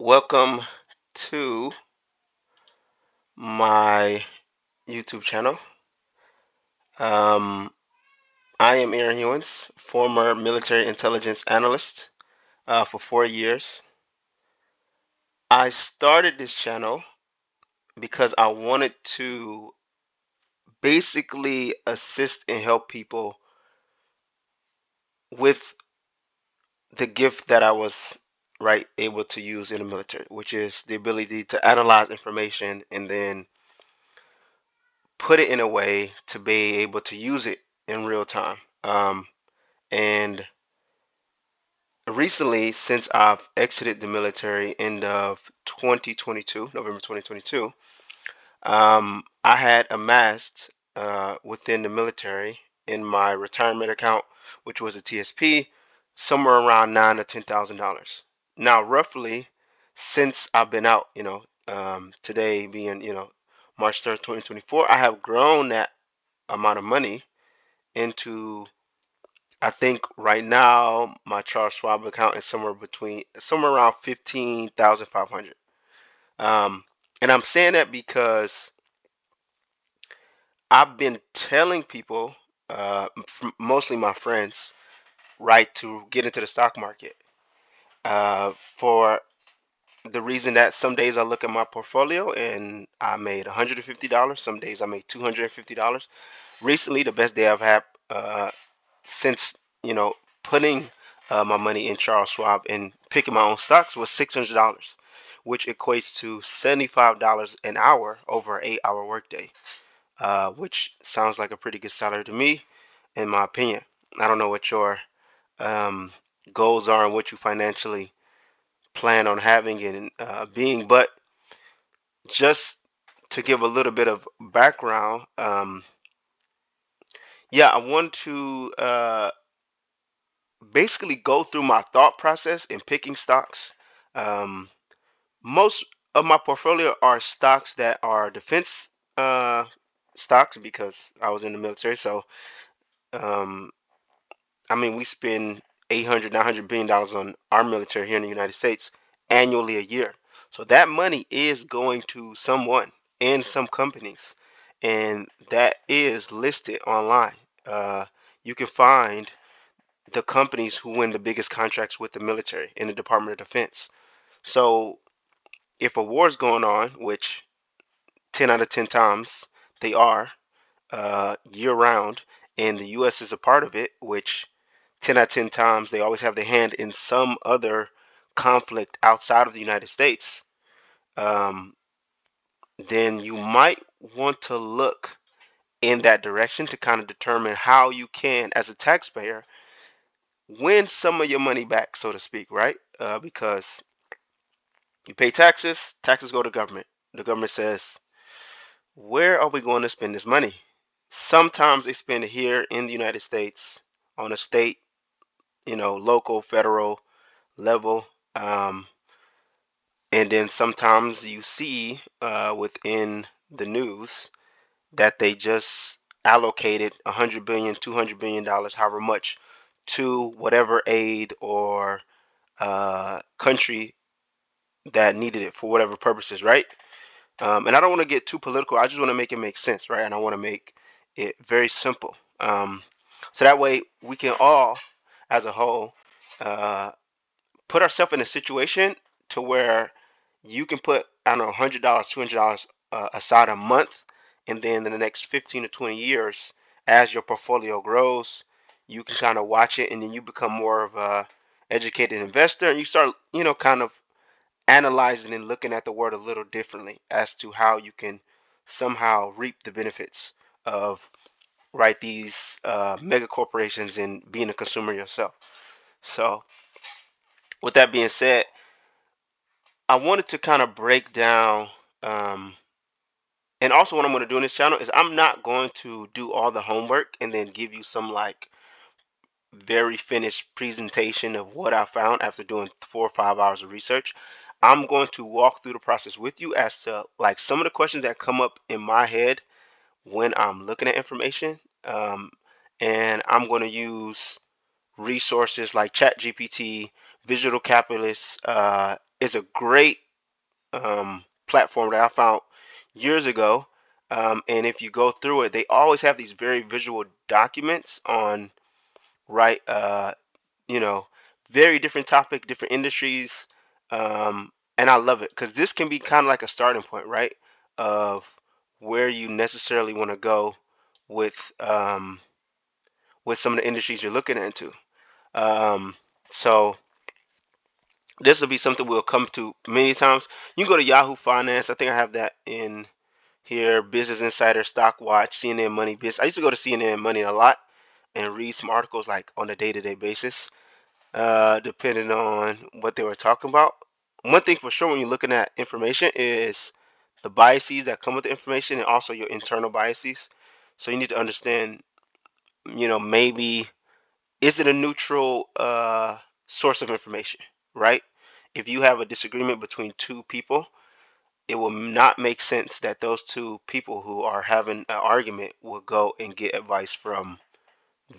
Welcome to my YouTube channel. Um, I am Aaron Hewins, former military intelligence analyst for 4 years. I started this channel because I wanted to basically assist and help people with the gift that I was able to use in the military, which is the ability to analyze information and then put it in a way to be able to use it in real time. And recently, since I've exited the military end of 2022, November 2022, I had amassed within the military in my retirement account, which was a TSP, somewhere around $9,000 to $10,000. Now, roughly, since I've been out, today being, March 3rd, 2024, I have grown that amount of money into, I think right now my Charles Schwab account is somewhere around 15,500. Um, and I'm saying that because I've been telling people, mostly my friends, right, to get into the stock market. For the reason that some days I look at my portfolio and I made $150. Some days I made $250. Recently, the best day I've had since putting my money in Charles Schwab and picking my own stocks was $600, which equates to $75 an hour over an 8-hour workday, which sounds like a pretty good salary to me, in my opinion. I don't know what your um, goals are and what you financially plan on having and being, but just to give a little bit of background, yeah, I want to basically go through my thought process in picking stocks. Um, Most of my portfolio are stocks that are defense uh, stocks because I was in the military. So, um, I mean, we spend 800, $900 billion on our military here in the United States annually a year. So that money is going to someone and some companies, and that is listed online. Uh, you can find the companies who win the biggest contracts with the military in the Department of Defense. So if a war is going on, which 10 out of 10 times they are year round, and the U.S. is a part of it, which 10 out of 10 times they always have their hand in some other conflict outside of the United States, um, then you might want to look in that direction to kind of determine how you can, as a taxpayer, win some of your money back, so to speak, right? Because you pay taxes, taxes go to government. The government says, where are we going to spend this money? Sometimes they spend it here in the United States on a state, local, federal level. Um, and then sometimes you see within the news that they just allocated 100 billion, 200 billion dollars, however much, to whatever aid or country that needed it for whatever purposes, right? And I don't want to get too political. I just want to make it make sense, right? And I want to make it very simple. So that way we can all, as a whole, uh, put ourselves in a situation to where you can put, I don't know, $100, $200 aside a month, and then in the next 15 to 20 years, as your portfolio grows, you can kind of watch it, and then you become more of a educated investor, and you start, kind of analyzing and looking at the word a little differently as to how you can somehow reap the benefits of these mega corporations and being a consumer yourself. So with that being said, I wanted to kind of break down, um, and also what I'm going to do in this channel is I'm not going to do all the homework and then give you some like very finished presentation of what I found after doing 4 or 5 hours of research. I'm going to walk through the process with you as to like some of the questions that come up in my head when I'm looking at information. And I'm going to use resources like ChatGPT, Visual Calculus, is a great platform that I found years ago. And if you go through it, they always have these very visual documents on, right, you know, very different topic, different industries. And I love it because this can be kind of like a starting point, right, of where you necessarily want to go with with some of the industries you're looking into. So this will be something we'll come to many times. You can go to Yahoo Finance. I think I have that in here. Business Insider, Stock Watch, CNN Money, Business. I used to go to CNN Money a lot and read some articles like on a day-to-day basis, depending on what they were talking about. One thing for sure when you're looking at information is the biases that come with the information and also your internal biases. So you need to understand, maybe is it a neutral source of information, right? If you have a disagreement between two people, it will not make sense that those two people who are having an argument will go and get advice from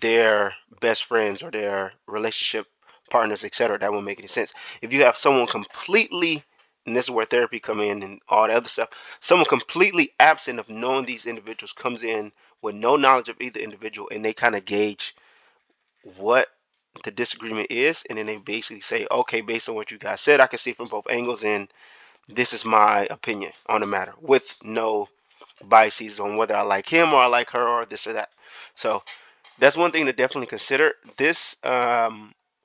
their best friends or their relationship partners, etc. That won't make any sense. If you have someone completely, and this is where therapy come in and all the other stuff, someone completely absent of knowing these individuals comes in with no knowledge of either individual, and they kind of gauge what the disagreement is, and then they basically say, okay, based on what you guys said, I can see from both angles, and this is my opinion on the matter with no biases on whether I like him or I like her or this or that. So that's one thing to definitely consider. This, I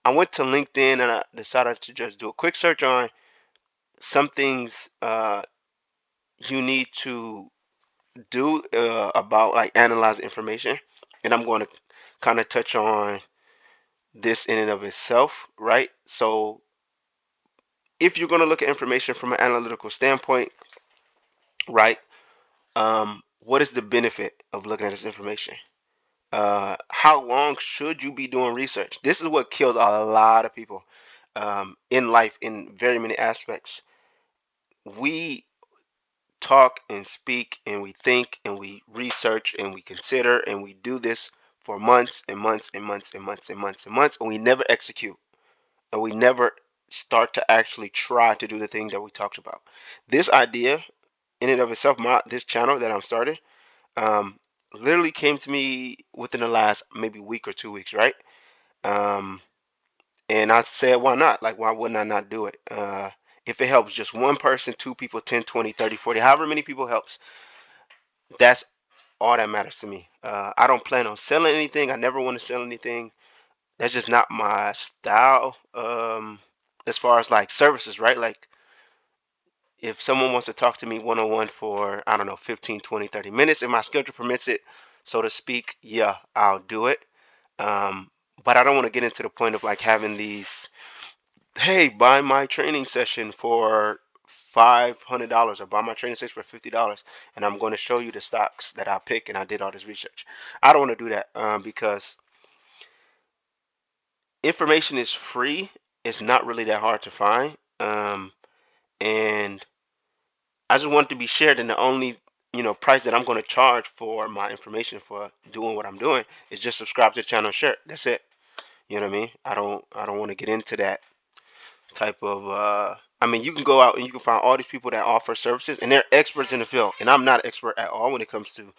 went to LinkedIn and I decided to just do a quick search on some things you need to do about like analyze information, and I'm going to kind of touch on this in and of itself, right? So if you're going to look at information from an analytical standpoint, right, what is the benefit of looking at this information? How long should you be doing research? This is what kills a lot of people in life in very many aspects. We talk and speak and we think and we research and we consider and we do this for months and months and months and months and months and months, and we never execute, and we never start to actually try to do the thing that we talked about. This idea in and of itself, this channel that I'm starting, um, literally came to me within the last maybe week or 2 weeks, right? Um, and I said, why not? Like, why wouldn't I not do it? If it helps just one person, two people, 10, 20, 30, 40, however many people helps, that's all that matters to me. I don't plan on selling anything. I never want to sell anything. That's just not my style. As far as like services, right? Like if someone wants to talk to me one on one for, I don't know, 15, 20, 30 minutes, if my schedule permits it, so to speak, yeah, I'll do it. Um, but I don't want to get into the point of like having these, hey, buy my training session for $500 or buy my training session for $50, and I'm going to show you the stocks that I pick and I did all this research. I don't want to do that because information is free. It's not really that hard to find. And I just want it to be shared, and the only price that I'm going to charge for my information for doing what I'm doing is just subscribe to the channel and share it. That's it. You know what I mean? I don't want to get into that type of I mean, you can go out and you can find all these people that offer services and they're experts in the field, and I'm not an expert at all when it comes to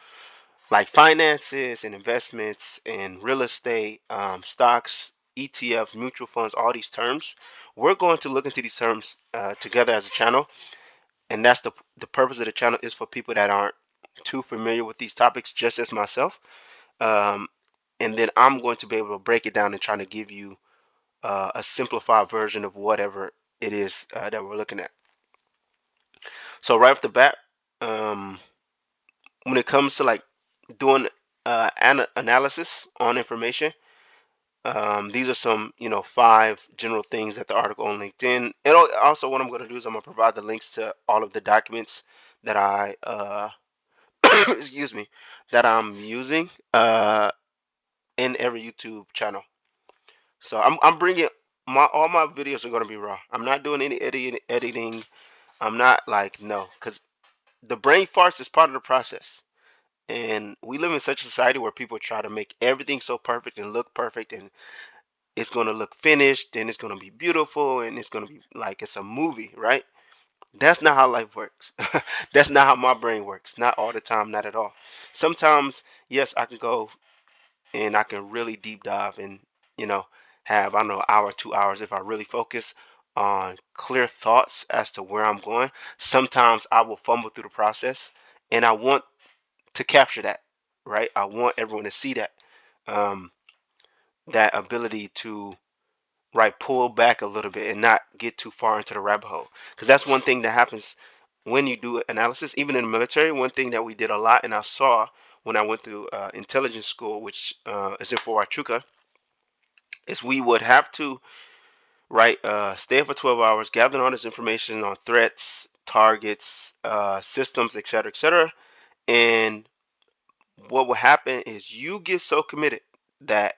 like finances and investments and real estate, stocks, ETFs, mutual funds, all these terms. We're going to look into these terms together as a channel, and that's the purpose of the channel is for people that aren't too familiar with these topics, just as myself. Um, and then I'm going to be able to break it down and try to give you a simplified version of whatever it is that we're looking at. So right off the bat, um, when it comes to like doing analysis on information, these are some, 5 general things that the article on LinkedIn. And also, what I'm going to do is I'm going to provide the links to all of the documents that I, excuse me, that I'm using in every YouTube channel. So I'm bringing all my videos are going to be raw. I'm not doing any editing. I'm not like no, because the brain farts is part of the process. And we live in such a society where people try to make everything so perfect and look perfect, and it's going to look finished and it's going to be beautiful and it's going to be like it's a movie, right? That's not how life works. That's not how my brain works. Not all the time, not at all. Sometimes, yes, I can go and I can really deep dive and, you know, have, I don't know, an hour, 2 hours if I really focus on clear thoughts as to where I'm going. Sometimes I will fumble through the process and I want to capture that, right? I want everyone to see that, um, that ability to, right, pull back a little bit and not get too far into the rabbit hole. Because that's one thing that happens when you do analysis, even in the military. One thing that we did a lot, and I saw when I went through intelligence school, which is in Fort Huachuca, is we would have to, right, stay for 12 hours, gathering all this information on threats, targets, systems, et cetera. And what will happen is you get so committed that,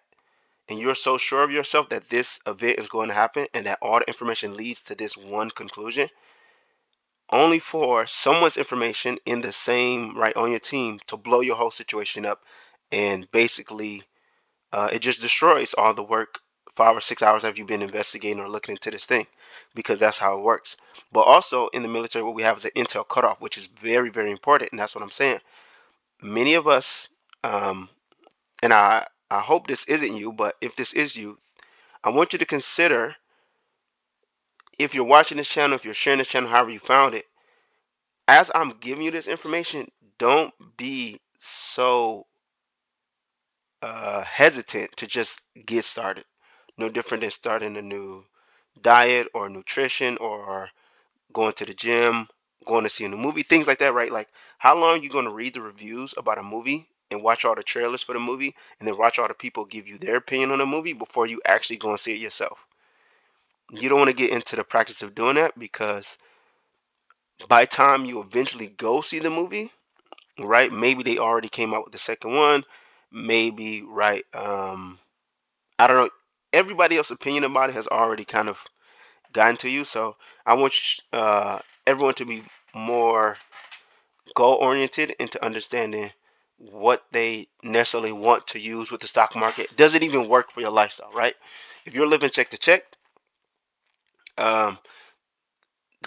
and you're so sure of yourself that this event is going to happen and that all the information leads to this one conclusion, only for someone's information in the same, right, on your team to blow your whole situation up. And basically, it just destroys all the work, 5 or 6 hours have you been investigating or looking into this thing, because that's how it works. But also in the military, what we have is an intel cutoff, which is very, very important. And that's what I'm saying. Many of us, um, and I hope this isn't you, but if this is you, I want you to consider, if you're watching this channel, if you're sharing this channel, however you found it, as I'm giving you this information, don't be so hesitant to just get started. No different than starting a new diet or nutrition or going to the gym, going to see a new movie, things like that, right? Like, how long are you going to read the reviews about a movie and watch all the trailers for the movie and then watch all the people give you their opinion on the movie before you actually go and see it yourself? You don't want to get into the practice of doing that, because by the time you eventually go see the movie, right? Maybe they already came out with the second one. Maybe, right? I don't know. Everybody else's opinion about it has already kind of gotten to you. So I want everyone to be more goal oriented into understanding what they necessarily want to use with the stock market. Does it even work for your lifestyle, right? If you're living check to check, um,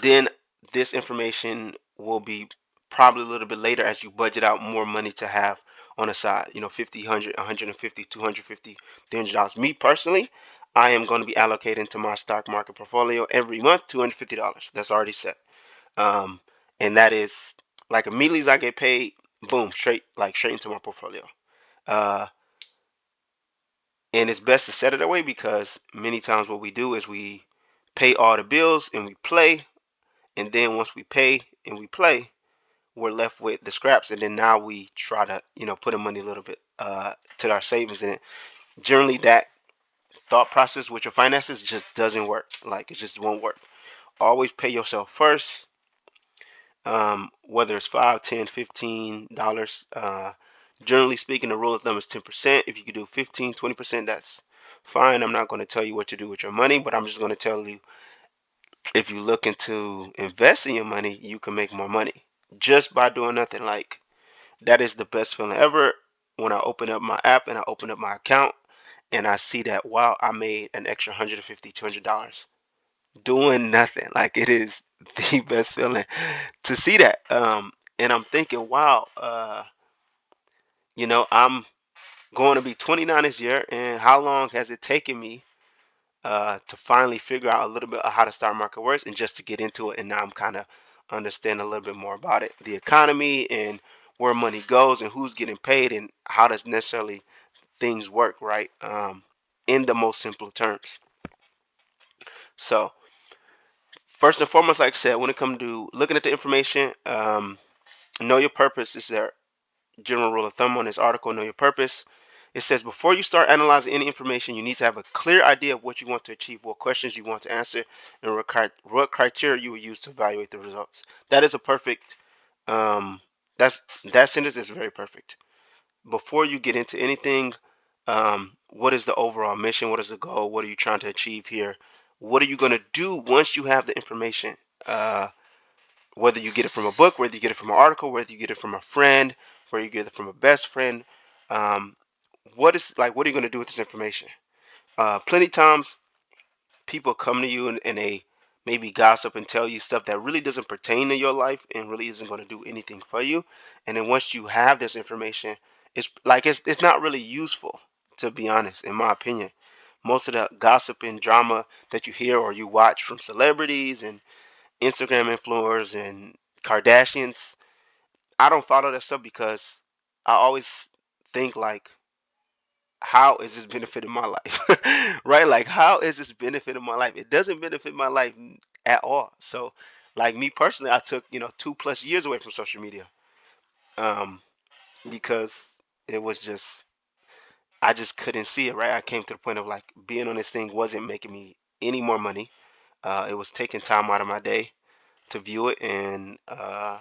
then this information will be probably a little bit later as you budget out more money to have on the side. 50, 100, 150, 250, $300. Me personally, I am going to be allocating to my stock market portfolio every month $250. That's already set. Um, and that is like immediately as I get paid, boom, straight into my portfolio. Uh, and it's best to set it that way, because many times what we do is we pay all the bills and we play, and then once we pay and we play, we're left with the scraps, and then now we try to, put in money a little bit to our savings. And generally that thought process with your finances just doesn't work. Like, it just won't work. Always pay yourself first, whether it's 5, 10, $15. Generally speaking, the rule of thumb is 10%. If you could do 15, 20%, that's fine. I'm not going to tell you what to do with your money, but I'm just going to tell you, if you look into investing your money, you can make more money just by doing nothing. Like, that is the best feeling ever, when I open up my app and I open up my account and I see that, wow, I made an extra 150, $200 doing nothing. Like, it is the best feeling to see that. And I'm thinking, wow, I'm going to be 29 this year, and how long has it taken me to finally figure out a little bit of how the stock market works and just to get into it? And now I'm kind of understanding a little bit more about it, the economy, and where money goes and who's getting paid and how does necessarily things work, right? In the most simple terms. So first and foremost, like I said, when it comes to looking at the information, know your purpose is their general rule of thumb on this article. Know your purpose. It says, before you start analyzing any information, you need to have a clear idea of what you want to achieve, what questions you want to answer, and what criteria you will use to evaluate the results. That is a perfect. Um, that sentence is very perfect. Before you get into anything, what is the overall mission? What is the goal? What are you trying to achieve here? What are you going to do once you have the information? Whether you get it from a book, whether you get it from an article, whether you get it from a friend, whether you get it from a best friend, what are you going to do with this information? Plenty times people come to you and they maybe gossip and tell you stuff that really doesn't pertain to your life and really isn't going to do anything for you. And then once you have this information, it's not really useful, to be honest, in my opinion. Most of the gossip and drama that you hear or you watch from celebrities and Instagram influencers and Kardashians, I don't follow that stuff because I always think like, how is this benefiting my life? Right? Like, how is this benefiting my life? It doesn't benefit my life at all. So, like me personally, I took 2+ years away from social media, um, because it was just I just couldn't see it. Right? I came to the point of like being on this thing wasn't making me any more money. It was taking time out of my day to view it, and I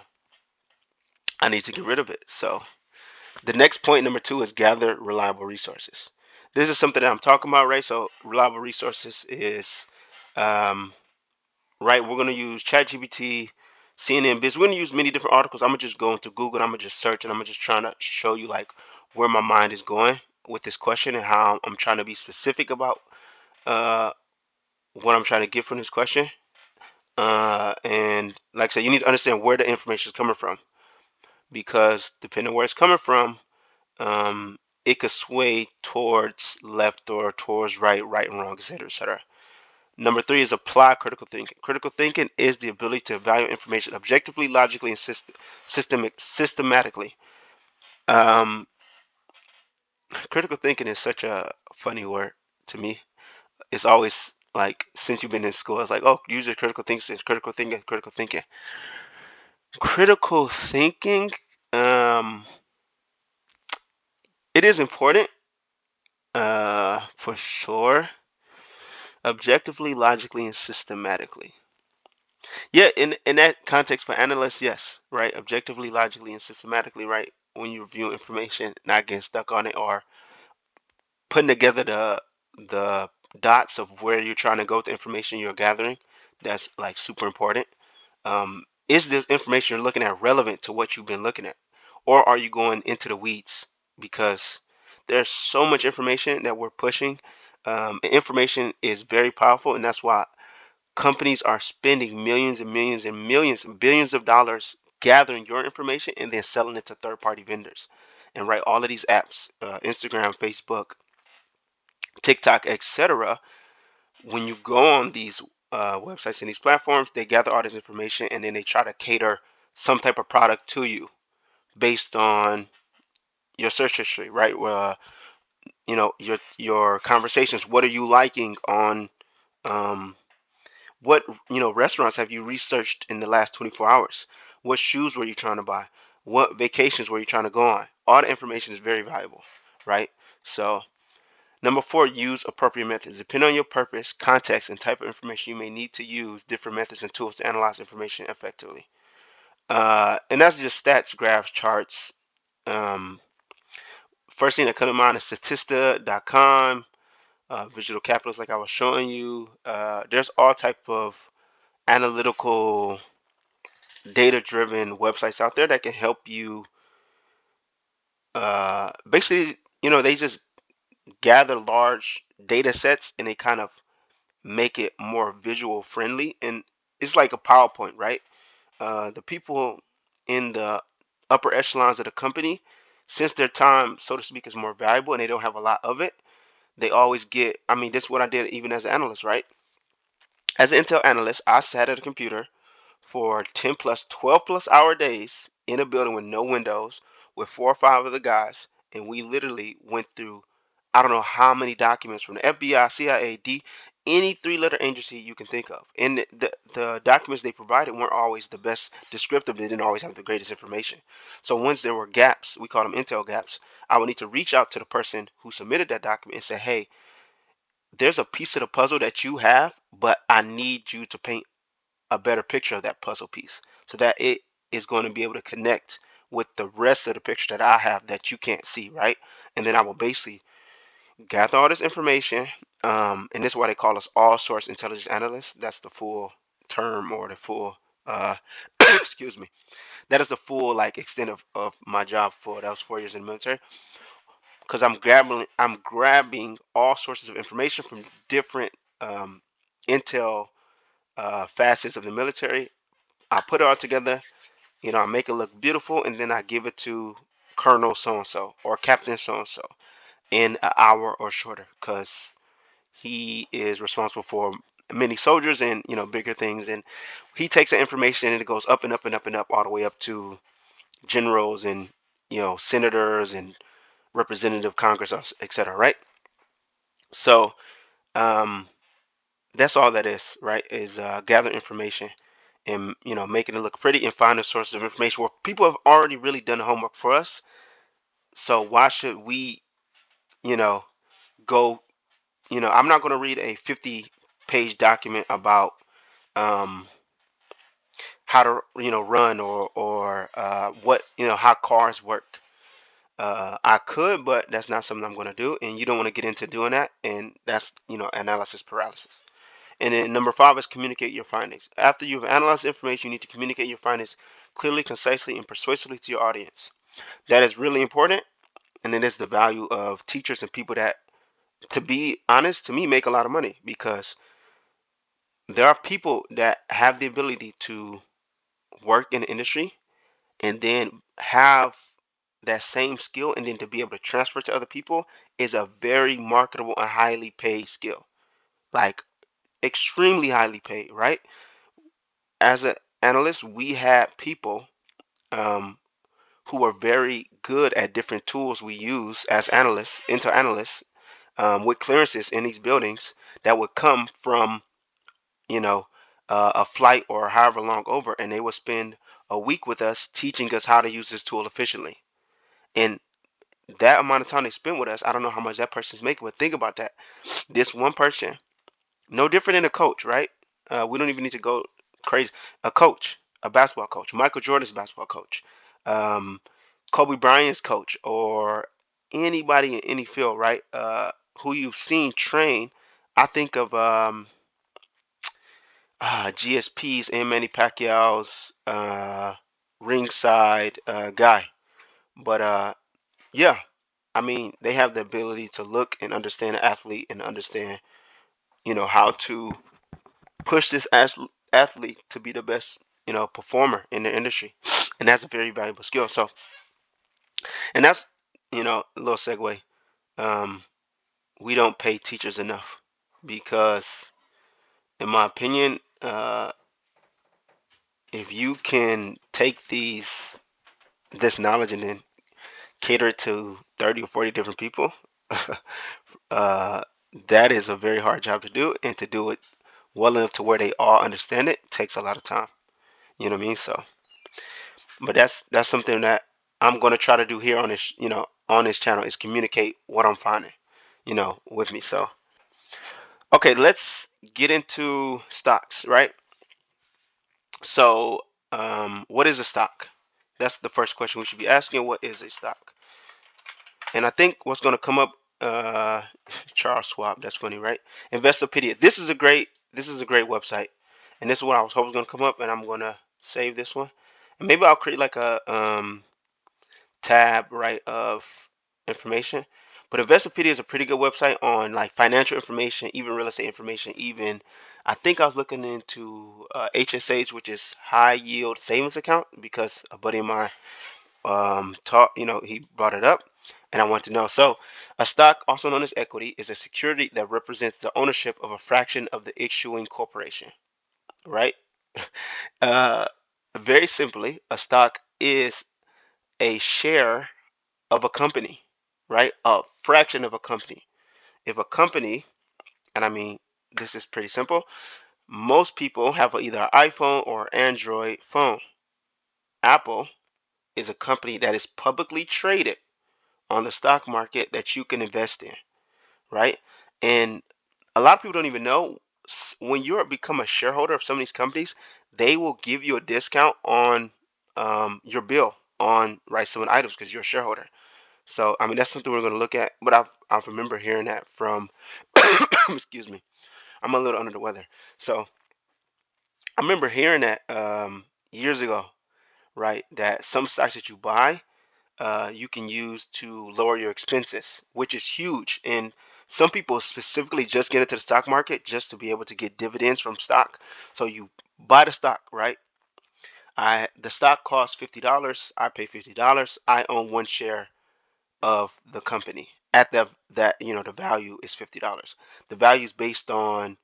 need to get rid of it. So the next point, number two, is gather reliable resources. This is something that I'm talking about, right? So reliable resources is, um, right, we're going to use ChatGPT, CNN Biz. We're going to use many different articles. I'm going to just go into Google and I'm going to just search and I'm going to just trying to show you like where my mind is going with this question and how I'm trying to be specific about uh, what I'm trying to get from this question. And like I said, you need to understand where the information is coming from, because depending on where it's coming from, um, it could sway towards left or towards right, right and wrong, etc., etc. Number three is apply critical thinking. Critical thinking is the ability to evaluate information objectively, logically, and systematically. Um, Critical thinking is such a funny word to me. It's always like, since you've been in school, it's like, oh, use your critical thinking, since critical thinking, critical thinking. Critical thinking, um, it is important, for sure, objectively, logically, and systematically. Yeah, in that context for analysts, yes, right. Objectively, logically, and systematically, right. When you review information, not getting stuck on it or putting together the dots of where you're trying to go with the information you're gathering, that's like super important. Is this information you're looking at relevant to what you've been looking at, or are you going into the weeds? Because there's so much information that we're pushing. And information is very powerful, and that's why companies are spending millions and millions and millions and billions of dollars gathering your information and then selling it to third party vendors. And right, all of these apps, Instagram, Facebook, TikTok, etc., when you go on these websites and these platforms, they gather all this information and then they try to cater some type of product to you based on your search history, right? Your conversations. What are you liking on, um, what restaurants have you researched in the last 24 hours? What shoes were you trying to buy? What vacations were you trying to go on? All the information is very valuable, right? So number four, use appropriate methods. Depending on your purpose, context, and type of information, you may need to use different methods and tools to analyze information effectively. And that's just stats, graphs, charts. Um, First thing that comes to mind is statista.com, Visual Capitalist, like I was showing you. There's all type of analytical, data-driven websites out there that can help you. Basically, they just gather large data sets and they kind of make it more visual friendly, and it's like a PowerPoint, right? The people in the upper echelons of the company, since their time, so to speak, is more valuable and they don't have a lot of it, they always get. I mean, this is what I did even as an analyst, right? As an Intel analyst, I sat at a computer for 10 plus 12 plus hour days in a building with no windows with 4 or 5 of the guys, and we literally went through, I don't know how many documents from the FBI, CIA, any three-letter agency you can think of. And the documents they provided weren't always the best descriptive. They didn't always have the greatest information. So once there were gaps, we call them intel gaps, I would need to reach out to the person who submitted that document and say, hey, there's a piece of the puzzle that you have, but I need you to paint a better picture of that puzzle piece so that it is going to be able to connect with the rest of the picture that I have that you can't see, right? And then I will basically gather all this information, and this is why they call us all source intelligence analysts. That's the full term, or the full, excuse me, that is the full like extent of my job for that was 4 years in the military. because I'm grabbing all sources of information from different um, intel facets of the military. I put it all together, I make it look beautiful, and then I give it to Colonel so and so or Captain so and so in an hour or shorter, because he is responsible for many soldiers and bigger things, and he takes that information and it goes up and up and up and up all the way up to generals and senators and representative Congress, etc. Right? So um, that's all that is, right? Is gather information and making it look pretty and find the sources of information where people have already really done the homework for us. So why should we, you know, go? I'm not going to read a 50-page document about um, how to run or what how cars work. I could, but that's not something I'm going to do, and you don't want to get into doing that, and that's analysis paralysis. And then number 5 is communicate your findings. After you've analyzed the information, you need to communicate your findings clearly, concisely, and persuasively to your audience. That is really important, and it is the value of teachers and people that, to be honest, to me, make a lot of money, because there are people that have the ability to work in the industry and then have that same skill, and then to be able to transfer to other people is a very marketable and highly paid skill. Like extremely highly paid, right? As an analyst, we had people um, who are very good at different tools we use as analysts, intel analysts, with clearances in these buildings that would come from, you know, a flight or however long over, and they would spend a week with us teaching us how to use this tool efficiently. And that amount of time they spend with us, I don't know how much that person's making, but think about that. This one person, no different than a coach, right? We don't even need to go crazy. A coach, a basketball coach, Michael Jordan's basketball coach, um, Kobe Bryant's coach, or anybody in any field, right? Who you've seen train. I think of GSP's and Manny Pacquiao's ringside guy. But yeah, I mean, they have the ability to look and understand an athlete and understand, how to push this athlete to be the best, performer in the industry, and that's a very valuable skill. So, and that's, a little segue. Um, we don't pay teachers enough because, in my opinion, if you can take this knowledge and then cater it to 30 or 40 different people, uh, that is a very hard job to do, and to do it well enough to where they all understand it takes a lot of time. You know what I mean? So, but that's something that I'm gonna try to do here on this, on this channel, is communicate what I'm finding, with me. So, okay, let's get into stocks, right? So, what is a stock? That's the first question we should be asking. What is a stock? And I think what's gonna come up, uh, Charles Schwab. That's funny, right? Investopedia. This is a great website, and this is what I was hoping was gonna come up, and I'm gonna save this one, and maybe I'll create like a tab, right, of information. But Investopedia is a pretty good website on like financial information, even real estate information. Even I think I was looking into HSH, which is high yield savings account, because a buddy of mine taught, he brought it up, and I want to know. So, a stock, also known as equity, is a security that represents the ownership of a fraction of the issuing corporation, right? uh, Very simply, a stock is a share of a company, right? A fraction of a company. If a company, and I mean, this is pretty simple, most people have either an iPhone or Android phone. Apple is a company that is publicly traded on the stock market that you can invest in, right? And a lot of people don't even know, when you become a shareholder of some of these companies, they will give you a discount on your bill on, right, some of the items, because you're a shareholder. So, I mean, that's something we're going to look at. But I've remember hearing that from, excuse me, I'm a little under the weather. So I remember hearing that years ago, right? That some stocks that you buy, you can use to lower your expenses, which is huge. And some people specifically just get into the stock market just to be able to get dividends from stock. So you buy the stock, right? The stock costs $50. I pay $50. I own one share of the company. At the value is $50. The value is based on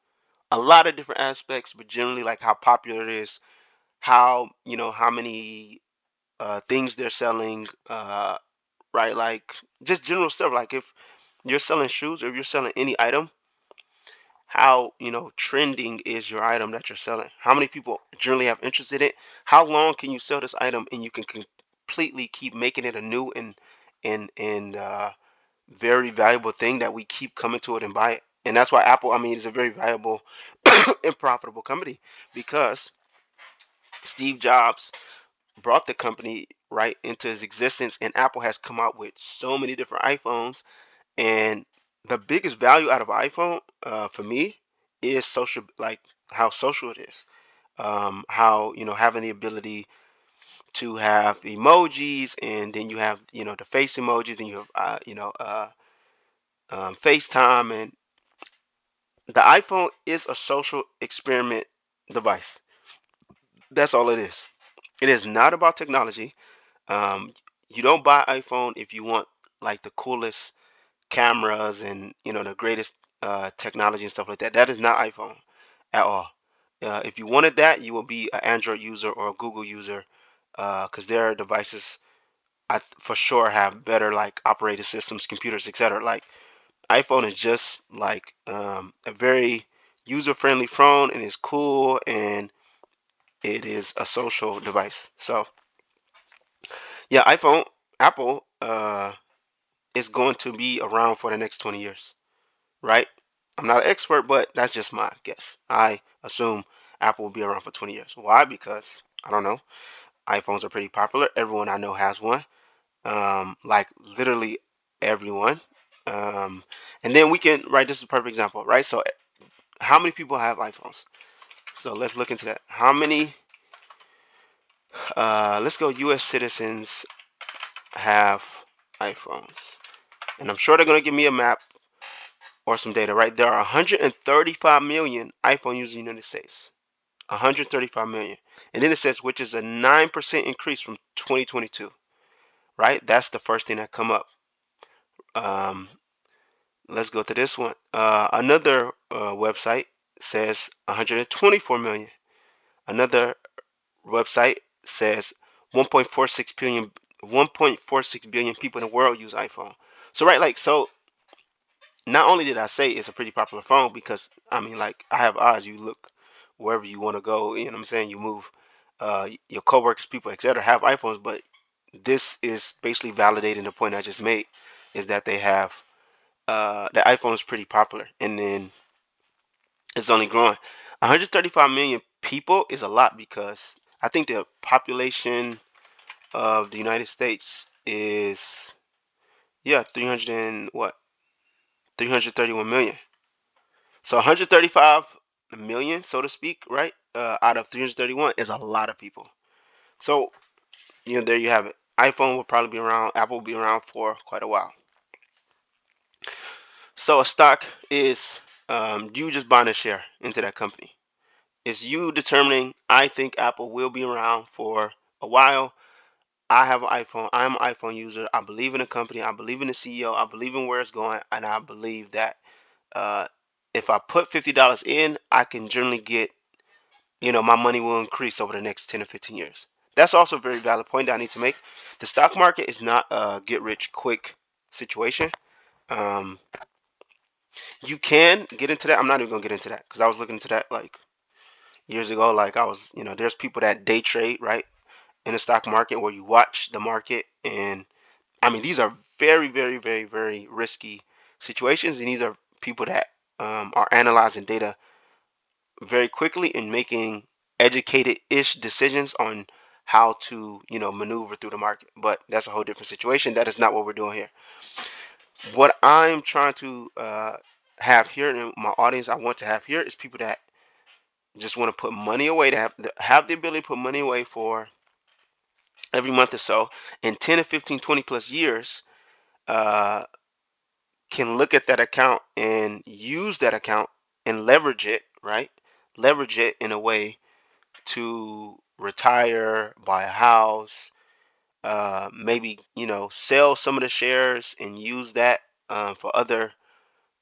a lot of different aspects, but generally like how popular it is, how many things they're selling, right? Like just general stuff. Like if you're selling shoes or if you're selling any item, how trending is your item that you're selling? How many people generally have interest in it? How long can you sell this item and you can completely keep making it a new and very valuable thing that we keep coming to it and buy it? And that's why Apple, I mean, is a very valuable and profitable company because Steve Jobs brought the company right into his existence, and Apple has come out with so many different iPhones. And the biggest value out of iPhone, for me, is social, like how social it is. How having the ability to have emojis, and then you have the face emojis, then you have FaceTime, and the iPhone is a social experiment device. That's all it is. It is not about technology. Um, you don't buy iPhone if you want like the coolest cameras and the greatest technology and stuff like that. That is not iPhone at all. If you wanted that, you will be an Android user or a Google user, because their devices, for sure, have better like operating systems, computers, etc. Like iPhone is just like a very user-friendly phone, and it's cool, and it is a social device. So yeah, Apple is going to be around for the next 20 years, right? I'm not an expert, but that's just my guess. I assume Apple will be around for 20 years. Why? Because I don't know. iPhones are pretty popular. Everyone I know has one. Like literally everyone. Um, and then we can, right? This is a perfect example, right? So, how many people have iPhones? So let's look into that. How many? Let's go. U.S. citizens have iPhones, and I'm sure they're gonna give me a map or some data, right? There are 135 million iPhone users in the United States. 135 million. And then it says, which is a 9% increase from 2022, right? That's the first thing that come up. Um, let's go to this one. Another website says 124 million. Another website says 1.46 billion 1.46 billion people in the world use iPhone. So right, like so not only did I say it's a pretty popular phone, because I mean, like, I have eyes. You look wherever you want to go. You know what I'm saying? You move. Your coworkers, people, etc., have iPhones, but this is basically validating the point I just made, is that they have the iPhone is pretty popular, and then it's only growing. 135 million people is a lot, because I think the population of the United States is, yeah, 300 and what 331 million. So 135 million, so to speak, right? Out of 331 is a lot of people. So, there you have it. iPhone will probably be around, Apple will be around for quite a while. So a stock is you just buying a share into that company. It's you determining, I think Apple will be around for a while. I have an iPhone. I'm an iPhone user. I believe in the company. I believe in the CEO. I believe in where it's going. And I believe that uh, if I put $50 in, I can generally get, my money will increase over the next 10 or 15 years. That's also a very valid point that I need to make. The stock market is not a get rich quick situation. Um, you can get into that. I'm not even gonna get into that because I was looking into that like years ago. Like I was, there's people that day trade, right, in the stock market, where you watch the market, and I mean, these are very, very, very, very risky situations, and these are people that are analyzing data very quickly and making educated-ish decisions on how to, maneuver through the market. But that's a whole different situation. That is not what we're doing here. What I'm trying to have here, and my audience I want to have here, is people that just want to put money away, to have the ability to put money away for every month or so, in 10 to 15, 20 plus years, uh, can look at that account and use that account and leverage it, right? Leverage it in a way to retire, buy a house, maybe, sell some of the shares and use that for other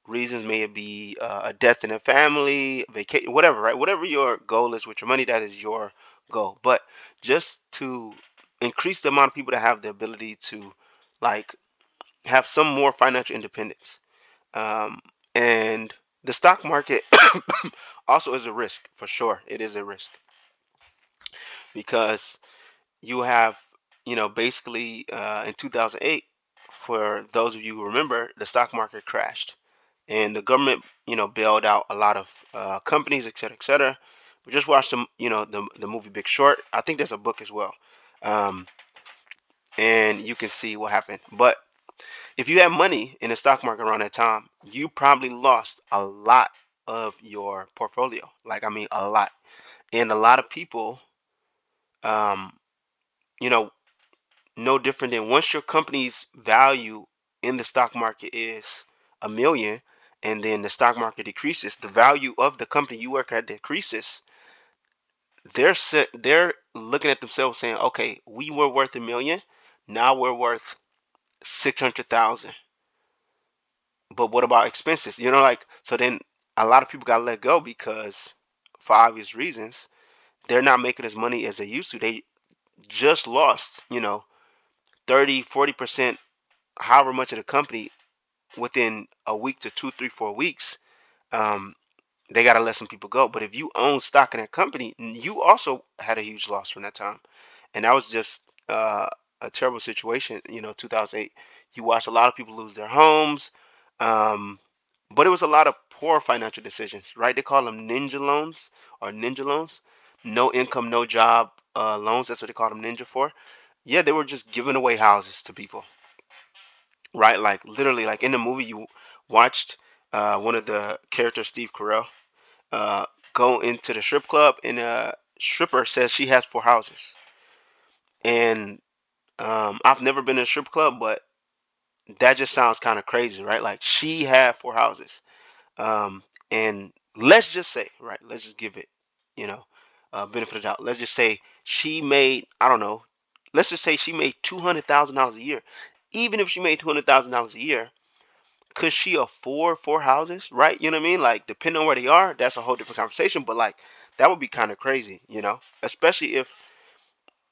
reasons. May it be a death in a family, vacation, whatever, right? Whatever your goal is with your money, that is your goal. But just to increase the amount of people that have the ability to, like, have some more financial independence. Um, and the stock market also is a risk, for sure. It is a risk because you have, basically in 2008, for those of you who remember, the stock market crashed and the government, bailed out a lot of companies, et cetera, et cetera. We just watched the movie Big Short. I think there's a book as well. Um, and you can see what happened. But if you had money in the stock market around that time, you probably lost a lot of your portfolio. Like, I mean, a lot. And a lot of people, um, you know, no different than once your company's value in the stock market is a million, and then the stock market decreases, the value of the company you work at decreases. They're looking at themselves saying, okay, we were worth a million, now we're worth 600,000. But what about expenses? Like, so then a lot of people got let go because, for obvious reasons, they're not making as money as they used to. They just lost, 30, 40%, however much of the company within a week to 2, 3, 4 weeks. Um, they got to let some people go. But if you own stock in that company, you also had a huge loss from that time. And that was just a terrible situation. 2008. You watched a lot of people lose their homes. Um, but it was a lot of poor financial decisions, right? They call them ninja loans or ninja loans. No income, no job loans. That's what they call them ninja for. Yeah, they were just giving away houses to people, right? Like, literally, like in the movie, you watched one of the characters, Steve Carell, uh, go into the strip club, and a stripper says she has 4 houses. And I've never been to a strip club, but that just sounds kind of crazy, right? Like, she had 4 houses. And let's just say, right? Let's just give it, you know, benefit of the doubt. Let's just say she made, I don't know. Let's just say she made $200,000 a year. Even if she made $200,000 a year, could she afford 4 houses? Right? You know what I mean? Like, depending on where they are, that's a whole different conversation. But like, that would be kind of crazy, especially if,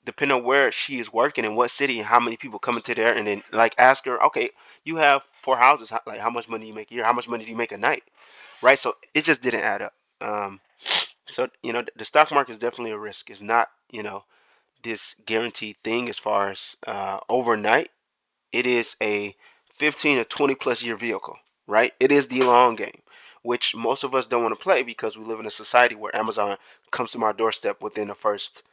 depending on where she is working and what city and how many people come into there, and then like ask her, okay, you have 4 houses, like, how much money do you make a year? How much money do you make a night? Right? So it just didn't add up. So the stock market is definitely a risk. It's not, this guaranteed thing as far as overnight. It is a 15 to 20 plus year vehicle, right? It is the long game, which most of us don't want to play because we live in a society where Amazon comes to my doorstep within the first,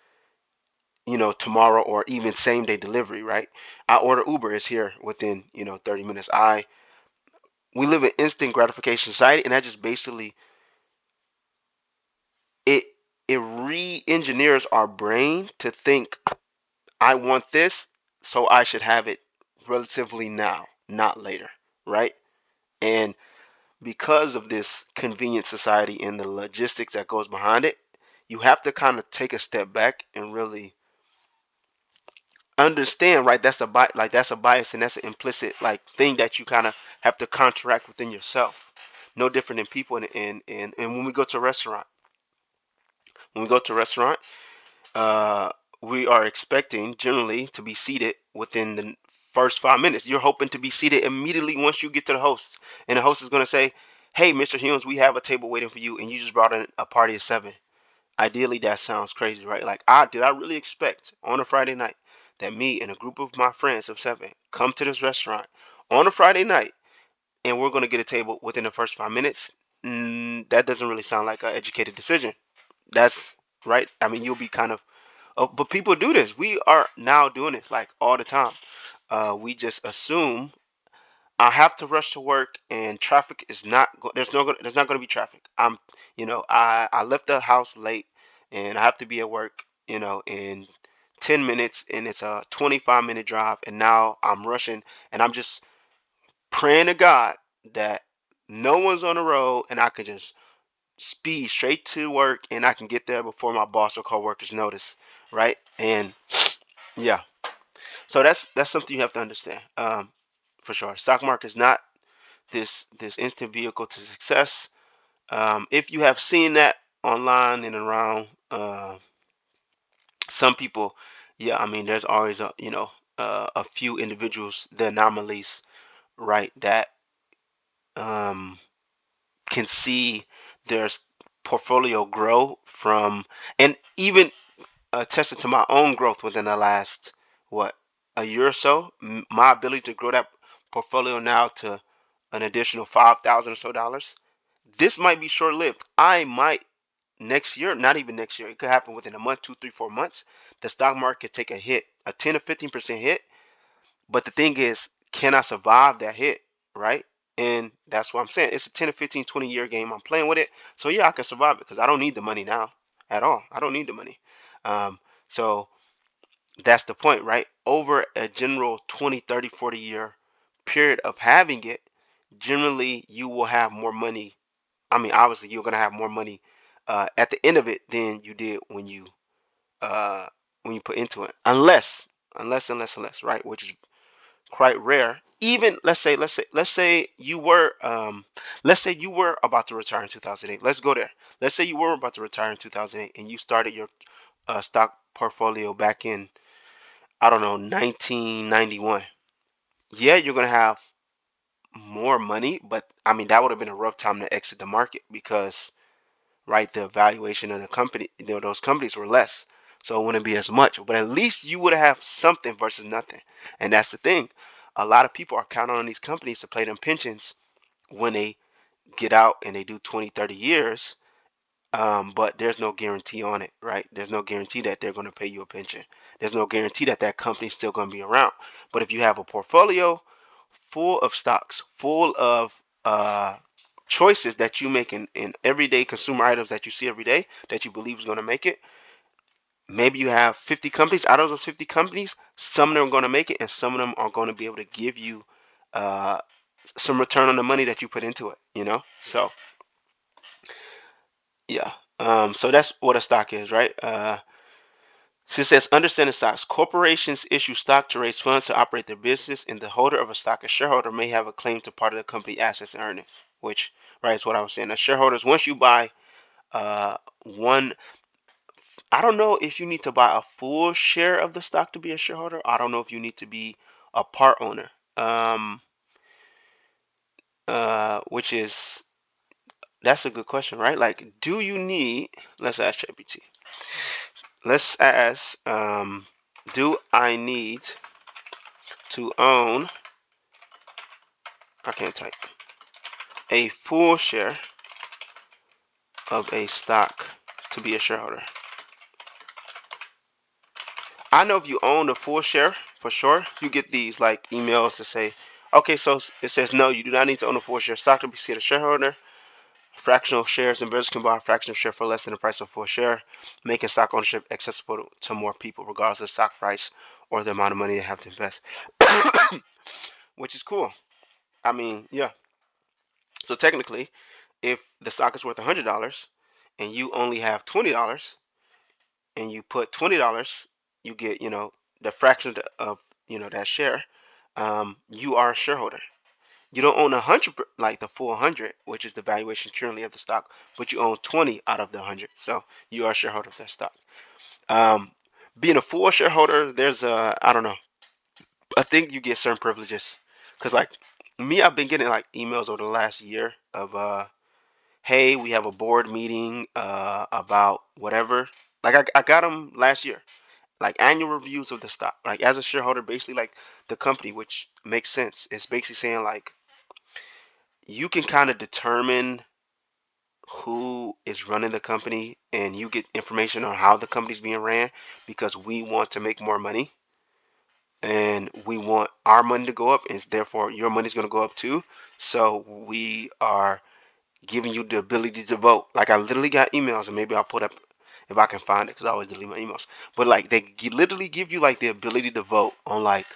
tomorrow or even same day delivery, right? I order Uber, is here within, 30 minutes. We live in instant gratification society, and that just basically, it it re-engineers our brain to think, I want this, so I should have it relatively now, not later, right? And because of this convenient society and the logistics that goes behind it, you have to kind of take a step back and really understand, right? That's a bias, and that's an implicit, like, thing that you kind of have to contract within yourself. No different than people and when we go to a restaurant. When we go to a restaurant, uh, we are expecting generally to be seated within the first 5 minutes. You're hoping to be seated immediately once you get to the host, and the host is going to say, "Hey, Mr. Humes, we have a table waiting for you, and you just brought in a party of 7." Ideally, that sounds crazy, right? Like, I really expect on a Friday night that me and a group of my friends of 7 come to this restaurant on a Friday night, and we're going to get a table within the first 5 minutes? That doesn't really sound like an educated decision. That's right. I mean, you'll be kind of, oh, but people do this. We are now doing this like all the time. We just assume I have to rush to work, and traffic is not. There's not going to be traffic. I left the house late, and I have to be at work, in 10 minutes and it's a 25-minute drive, and now I'm rushing and I'm just praying to God that no one's on the road and I can just speed straight to work and I can get there before my boss or coworkers notice, right? And yeah, so that's something you have to understand, for sure. Stock market is not this instant vehicle to success. If you have seen that online and around, some people, yeah, I mean, there's always a few individuals, the anomalies, right, that um, can see their portfolio grow from, and even attested to my own growth within the last, what, a year or so. My ability to grow that portfolio now to an additional 5,000 or so dollars. This might be short lived. I might next year, not even next year, it could happen within a month, 2, 3, 4 months. The stock market take a hit, a 10 or 15% hit. But the thing is, can I survive that hit, right? And that's what I'm saying. It's a 10 or 15, 20-year game. I'm playing with it. So yeah, I can survive it because I don't need the money now at all. I don't need the money. So that's the point, right? Over a general 20, 30, 40-year period of having it, generally you will have more money. I mean, obviously you're gonna have more money at the end of it than you did uh, when you put into it, unless, right? Which is quite rare. Even let's say you were about to retire in 2008. Let's go there. Let's say you were about to retire in 2008 and you started your stock portfolio back in, I don't know, 1991. Yeah, you're gonna have more money, but I mean that would have been a rough time to exit the market because, right, the valuation of the company, those companies were less, so it wouldn't be as much. But at least you would have something versus nothing, and that's the thing. A lot of people are counting on these companies to pay them pensions when they get out and they do 20, 30 years. But there's no guarantee on it, right? There's no guarantee that they're going to pay you a pension. There's no guarantee that that company's still going to be around. But if you have a portfolio full of stocks, full of uh, choices that you make in everyday consumer items that you see every day that you believe is going to make it, maybe you have 50 companies. Out of those 50 companies, some of them are going to make it and some of them are going to be able to give you uh, some return on the money that you put into it. So yeah. So that's what a stock is, right? She says, understanding stocks. Corporations issue stock to raise funds to operate their business, and the holder of a stock, a shareholder, may have a claim to part of the company assets and earnings, which, right, is what I was saying. The shareholders, once you buy one, I don't know if you need to buy a full share of the stock to be a shareholder. I don't know if you need to be a part owner, which is, that's a good question, right? Like, do you need, let's ask ChatGPT. Let's ask, do I need to own, I can't type, a full share of a stock to be a shareholder? I know if you own a full share, for sure, you get these like emails to say, okay, so it says no, you do not need to own a full share stock to be considered a shareholder. Fractional shares, investors can buy a fractional share for less than the price of a full share, making stock ownership accessible to more people, regardless of the stock price or the amount of money they have to invest, which is cool. I mean, yeah. So technically, if the stock is worth $100 and you only have $20 and you put $20, you get, the fraction of, that share. You are a shareholder. You don't own 100, like the full 100, which is the valuation currently of the stock, but you own 20 out of the 100. So you are a shareholder of that stock. Um, Being a full shareholder, there's I don't know. I think you get certain privileges, cause like me, I've been getting like emails over the last year of hey, we have a board meeting about whatever. Like I got them last year, like annual reviews of the stock. Like as a shareholder, basically like the company, which makes sense. It's basically saying like you can kind of determine who is running the company and you get information on how the company's being ran because we want to make more money and we want our money to go up and therefore your money's going to go up too. So we are giving you the ability to vote. Like I literally got emails and maybe I'll put up if I can find it, because I always delete my emails. But like literally give you like the ability to vote on like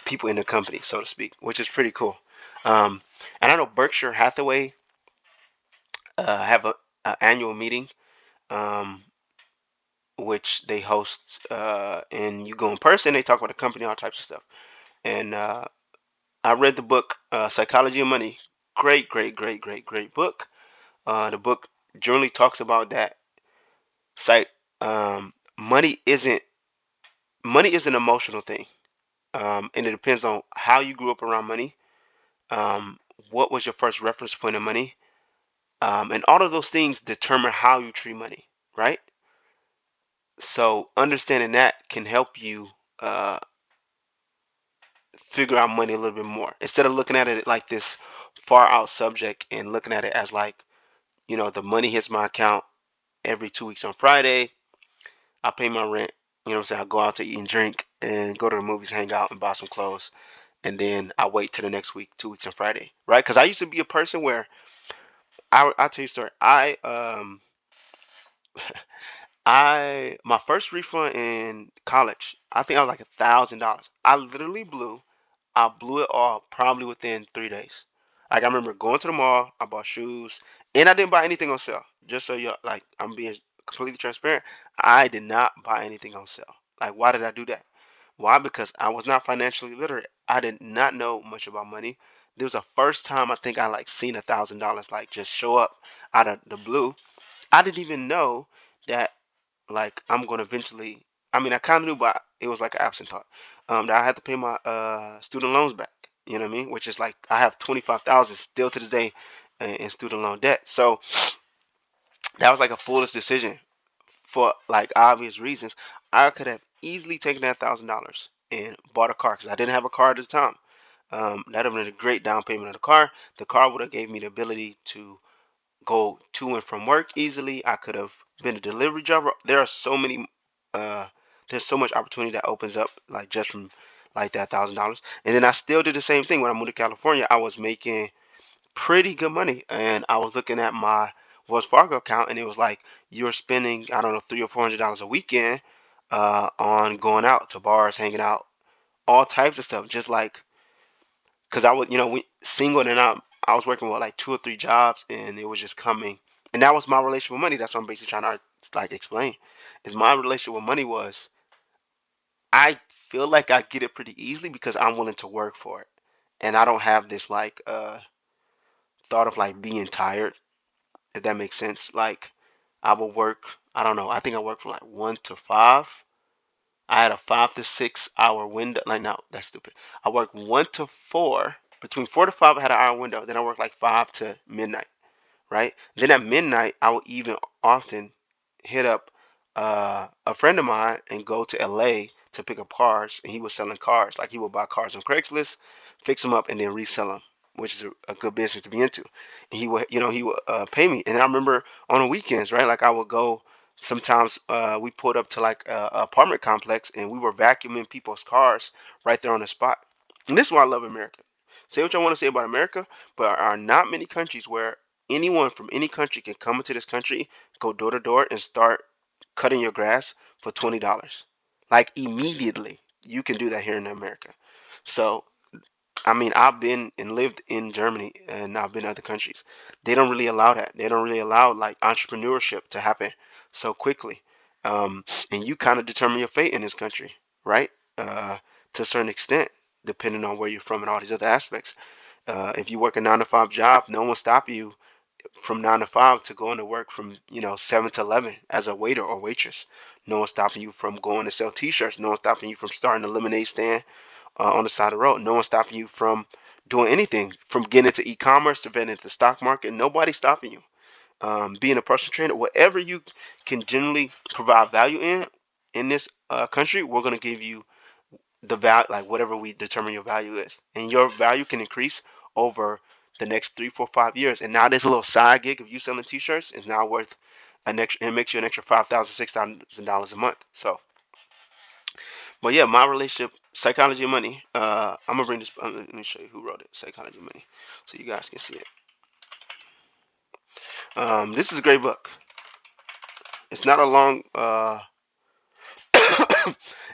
people in the company, so to speak, which is pretty cool. Um, and I know Berkshire Hathaway have a annual meeting, um, which they host, and you go in person. They talk about the company, all types of stuff. And I read the book Psychology of Money. Great, great, great, great, great book. The book generally talks about that psych. Money is an emotional thing, and it depends on how you grew up around money. Um, what was your first reference point of money? And all of those things determine how you treat money, right? So understanding that can help you uh, figure out money a little bit more instead of looking at it like this far out subject and looking at it as like, the money hits my account every 2 weeks on Friday. I pay my rent. You know what I'm saying? I go out to eat and drink and go to the movies, hang out, and buy some clothes. And then I wait till the next week, 2 weeks on Friday, right? Because I used to be a person where I'll tell you a story. I my first refund in college, I think I was like $1,000. I blew it all probably within 3 days. Like I remember going to the mall, I bought shoes, and I didn't buy anything on sale. Just so you like, I'm being completely transparent. I did not buy anything on sale. Like, why did I do that? Why? Because I was not financially literate. I did not know much about money. There was a first time I think I like seen $1,000 like just show up out of the blue. I didn't even know that like I'm gonna eventually. I mean, I kind of knew, but it was like an absent thought. That I had to pay my student loans back. You know what I mean? Which is like I have 25,000 still to this day in student loan debt. So that was like a foolish decision for like obvious reasons. I could have easily taken that $1,000 and bought a car because I didn't have a car at the time. That would have been a great down payment of the car. The car would have gave me the ability to go to and from work easily. I could have been a delivery driver. There are so many, uh, there's so much opportunity that opens up, like just from like that $1,000. And then I still did the same thing when I moved to California. I was making pretty good money, and I was looking at my Wells Fargo account, and it was like you're spending, I don't know, $300 or $400 a weekend on going out to bars, hanging out, all types of stuff, just like because I was, single and I was working with like 2 or 3 jobs, and it was just coming. And that was my relationship with money. That's what I'm basically trying to like explain. Is my relationship with money was I feel like I get it pretty easily because I'm willing to work for it, and I don't have this like thought of like being tired. If that makes sense. Like I will work. I don't know. I think I worked from like 1 to 5. I had a 5 to 6 hour window. Like no, that's stupid. I worked 1 to 4. Between 4 to 5, I had an hour window. Then I worked like 5 to midnight, right? Then at midnight, I would even often hit up a friend of mine and go to LA to pick up cars. And he was selling cars. Like he would buy cars on Craigslist, fix them up, and then resell them, which is a good business to be into. And he would pay me. And I remember on the weekends, right? Like I would go. Sometimes we pulled up to like a apartment complex and we were vacuuming people's cars right there on the spot. And this is why I love America. Say what you want to say about America, but there are not many countries where anyone from any country can come into this country, go door to door, and start cutting your grass for $20. Like immediately, you can do that here in America. So, I mean, I've been and lived in Germany, and I've been to other countries. They don't really allow that. They don't really allow like entrepreneurship to happen so quickly. Um, and you kind of determine your fate in this country, right? To a certain extent, depending on where you're from and all these other aspects. If you work a 9 to 5 job, no one stop you from 9 to 5 to going to work from 7 to 11 as a waiter or waitress. No one stopping you from going to sell T-shirts. No one stopping you from starting a lemonade stand on the side of the road. No one stopping you from doing anything, from getting into e-commerce to getting into the stock market. Nobody stopping you. Being a personal trainer, whatever you can generally provide value in this country, we're gonna give you the value, like whatever we determine your value is, and your value can increase over the next 3, 4, 5 years. And now this little side gig of you selling T-shirts is now worth an extra. It makes you an extra $5,000, $6,000 a month. So, but yeah, my relationship, Psychology of Money. I'm gonna bring this. Let me show you who wrote it. Psychology of Money, so you guys can see it. This is a great book. It's not a long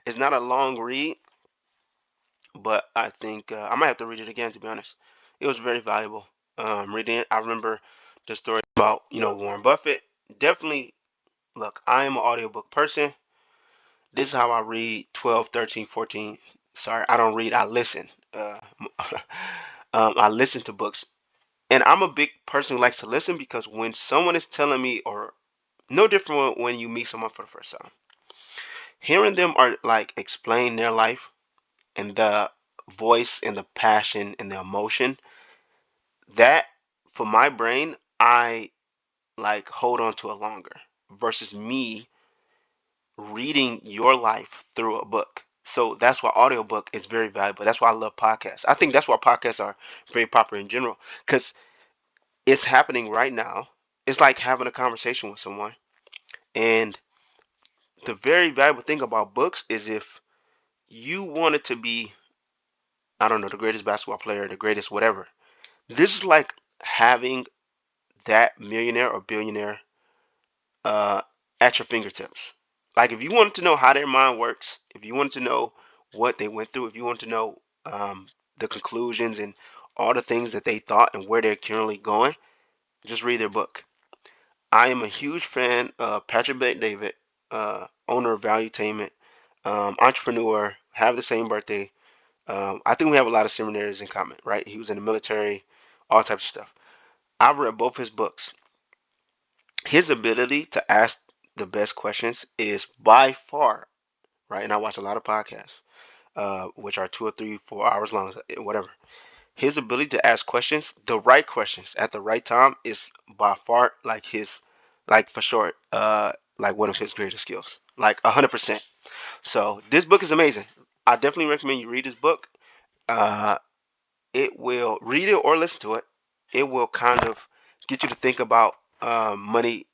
it's not a long read, but I think I might have to read it again, to be honest. It was very valuable. Reading it, I remember the story about, Warren Buffett. Definitely, look, I am an audiobook person. This is how I read 12, 13, 14. Sorry, I don't read, I listen. I listen to books. And I'm a big person who likes to listen, because when someone is telling me, or no different when you meet someone for the first time, hearing them are like explain their life, and the voice and the passion and the emotion, that for my brain, I like hold on to it longer versus me reading your life through a book. So that's why audiobook is very valuable. That's why I love podcasts. I think that's why podcasts are very popular in general, because it's happening right now. It's like having a conversation with someone. And the very valuable thing about books is, if you wanted to be, I don't know, the greatest basketball player, the greatest whatever, this is like having that millionaire or billionaire uh, at your fingertips. Like, if you wanted to know how their mind works, if you wanted to know what they went through, if you wanted to know the conclusions and all the things that they thought and where they're currently going, just read their book. I am a huge fan of Patrick David, owner of Valuetainment, entrepreneur, have the same birthday. I think we have a lot of similarities in common, right? He was in the military, all types of stuff. I've read both his books. His ability to ask the best questions is by far, right? And I watch a lot of podcasts, which are 2 or 3, 4 hours long, whatever. His ability to ask questions, the right questions at the right time, is by far like his, like for sure, like one of his greatest skills, like 100%. So this book is amazing. I definitely recommend you read this book. Uh, it will read it or listen to it. It will kind of get you to think about money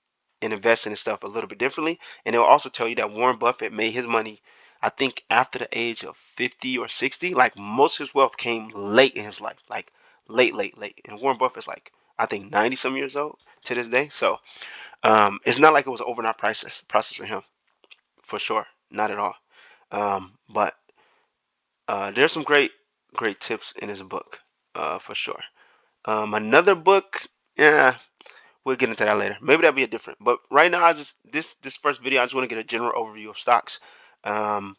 and investing and stuff a little bit differently. And it will also tell you that Warren Buffett made his money, I think, after the age of 50 or 60. Like, most of his wealth came late in his life, like late, late, late. And Warren Buffett's like, I think, 90 some years old to this day. So it's not like it was an overnight process for him, for sure, not at all. But there's some great tips in his book, for sure. Another book, yeah, we'll get into that later. Maybe that'll be a different. But right now, I just this first video, I just want to get a general overview of stocks, um,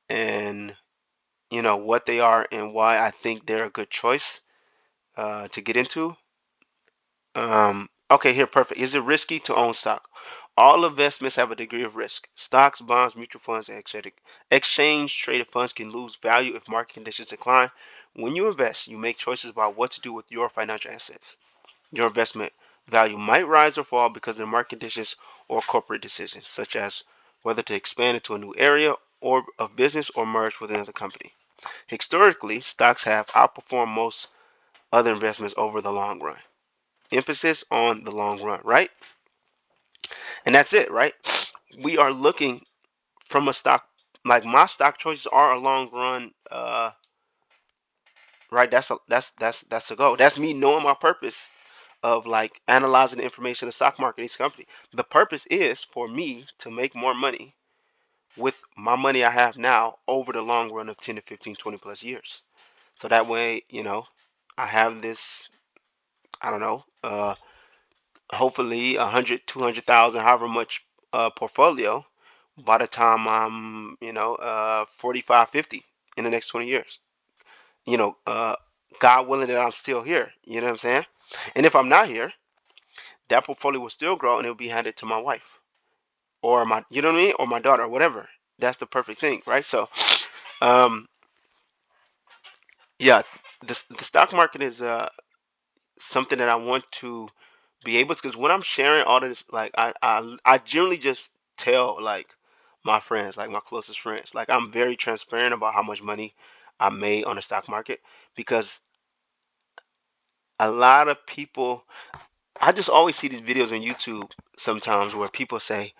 and what they are and why I think they're a good choice to get into. Okay, here, perfect. Is it risky to own stock? All investments have a degree of risk. Stocks, bonds, mutual funds, and exchange traded funds can lose value if market conditions decline. When you invest, you make choices about what to do with your financial assets. Your investment value might rise or fall because of market conditions or corporate decisions, such as whether to expand into a new area or of business or merge with another company. Historically, stocks have outperformed most other investments over the long run. Emphasis on the long run, right? And that's it, right? We are looking from a stock, like my stock choices are a long run, right? That's a goal. That's me knowing my purpose of like analyzing the information in the stock market, each company. The purpose is for me to make more money with my money I have now over the long run of 10 to 15, 20 plus years. So that way, I have this, I don't know, hopefully 100, 200,000, however much portfolio by the time I'm, 45, 50 in the next 20 years. You know, uh, God willing that I'm still here. You know what I'm saying? And if I'm not here, that portfolio will still grow and it'll be handed to my wife or my, you know what I mean, or my daughter, or whatever. That's the perfect thing, right? So, um, yeah, the stock market is something that I want to be able to, because when I'm sharing all of this, like I generally just tell like my friends, like my closest friends, like I'm very transparent about how much money I made on the stock market, because a lot of people, I just always see these videos on YouTube sometimes where people say,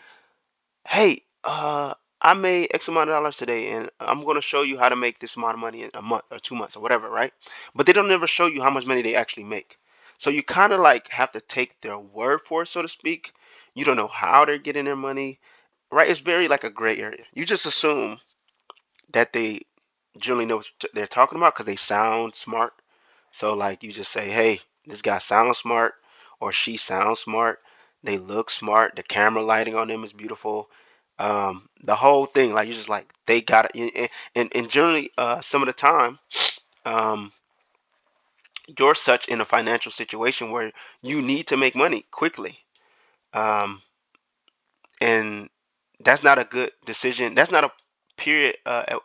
hey, I made X amount of dollars today, and I'm going to show you how to make this amount of money in a month or 2 months or whatever, right? But they don't ever show you how much money they actually make. So you kind of like have to take their word for it, so to speak. You don't know how they're getting their money, right? It's very like a gray area. You just assume that they generally know what they're talking about because they sound smart. So like you just say, hey, this guy sounds smart or she sounds smart. They look smart. The camera lighting on them is beautiful. The whole thing, like you just like they got it. And generally, some of the time, um, you're such in a financial situation where you need to make money quickly. Um, and that's not a good decision. That's not a period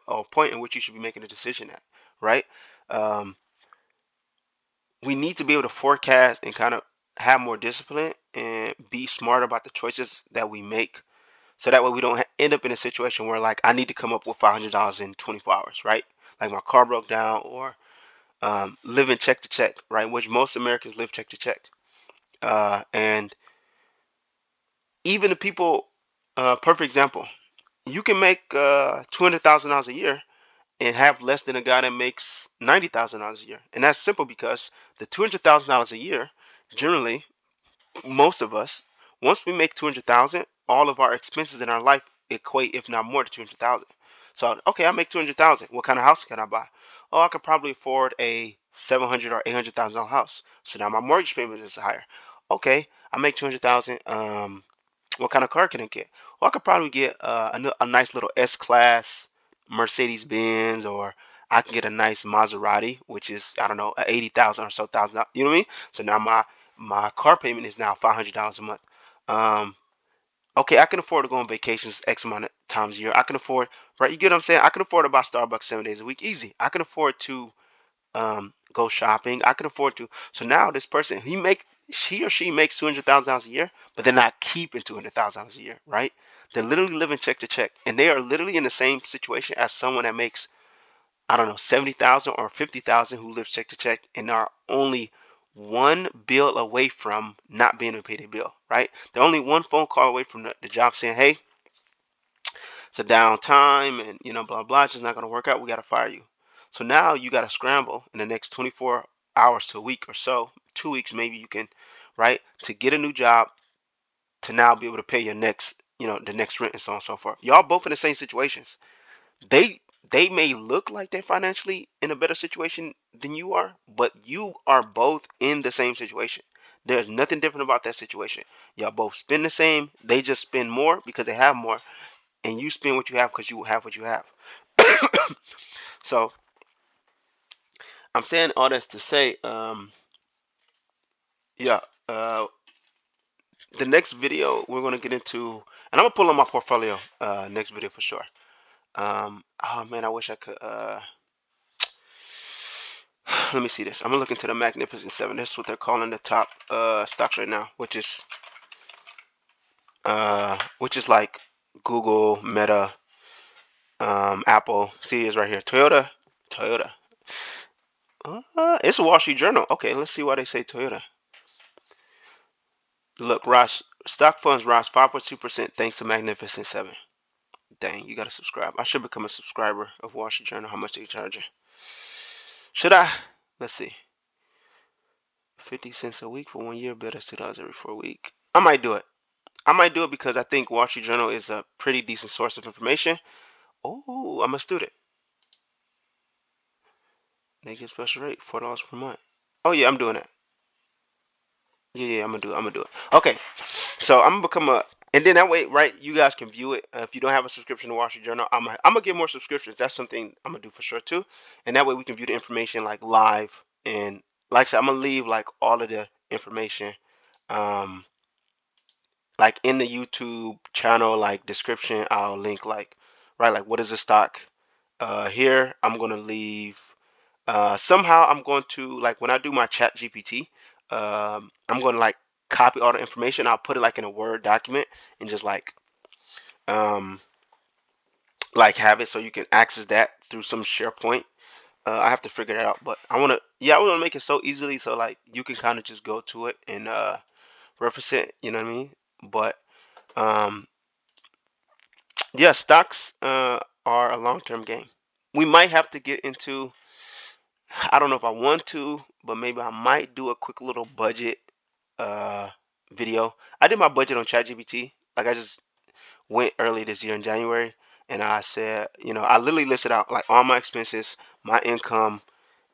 or point in which you should be making a decision at, right? Um, we need to be able to forecast and kind of have more discipline and be smart about the choices that we make. So that way we don't end up in a situation where like I need to come up with $500 in 24 hours, right? Like my car broke down or living check to check, right? Which most Americans live check to check. And even the people, perfect example, you can make $200,000 a year and have less than a guy that makes $90,000 a year. And that's simple because the $200,000 a year, generally, most of us, once we make 200,000, all of our expenses in our life equate, if not more, to 200,000. So, okay, I make 200,000. What kind of house can I buy? Oh, I could probably afford a 700 or $800,000 house. So now my mortgage payment is higher. Okay, I make 200,000. What kind of car can I get? Well, I could probably get a nice little S-Class Mercedes Benz, or I can get a nice Maserati, which is I don't know, 80,000 or so thousand. You know what I mean? So now my car payment is now $500 a month. Um, okay, I can afford to go on vacations X amount of times a year. I can afford, right? You get what I'm saying? I can afford to buy Starbucks 7 days a week, easy. I can afford to go shopping. I can afford to. So now this person, he or she makes $200,000 a year, but they're not keeping $200,000 a year, right? They're literally living check to check, and they are literally in the same situation as someone that makes I don't know 70,000 or 50,000 who lives check to check and are only one bill away from not being able to pay their bill, right? They're only one phone call away from the job saying, hey, it's a downtime and blah blah, it's just not going to work out, we got to fire you. So now you got to scramble in the next 24 hours to a week or so, 2 weeks maybe, you can, right, to get a new job, to now be able to pay your next, the next rent and so on and so forth. Y'all both in the same situations. They may look like they're financially in a better situation than you are, but you are both in the same situation. There's nothing different about that situation. Y'all both spend the same. They just spend more because they have more, and you spend what you have because you have what you have. So I'm saying all this to say, yeah, the next video we're gonna get into, and I'm gonna pull on my portfolio next video for sure. Oh man, I wish I could. Let me see this. I'm gonna look into the Magnificent Seven. That's what they're calling the top stocks right now, which is like Google, Meta, Apple. See, it's right here. Toyota. It's a Wall Street Journal. Okay, let's see why they say Toyota. Look, Ross, stock funds rise 5.2% thanks to Magnificent Seven. Dang, you gotta subscribe. I should become a subscriber of Wall Street Journal. How much they charge you? Should I? Let's see. 50 cents a week for 1 year. Bet us $2 every 4 weeks. I might do it. I might do it because I think Wall Street Journal is a pretty decent source of information. Oh, I'm a student. They get special rate, $4 per month. Oh yeah, I'm doing it. Yeah, I'm gonna do it. I'm gonna do it. Okay, so I'm gonna become a, and then that way, right? You guys can view it. If you don't have a subscription to Wall Street Journal, I'm gonna get more subscriptions. That's something I'm gonna do for sure too. And that way we can view the information like live. And like I said, I'm gonna leave like all of the information, um, like in the YouTube channel, like description. I'll link like, right, like what is the stock? Here I'm gonna leave. Somehow I'm going to, like when I do my chat GPT, I'm going to like copy all the information. I'll put it like in a Word document and just um, like have it so you can access that through some SharePoint. I have to figure that out, but yeah, I want to make it so easily so like you can kind of just go to it and reference it. You know what I mean? But um, yeah, stocks are a long-term game. We might have to get into, I don't know if I want to, but maybe I might do a quick little budget, uh, video. I did my budget on ChatGPT. Like I just went early this year in January, and I said, I literally listed out like all my expenses, my income,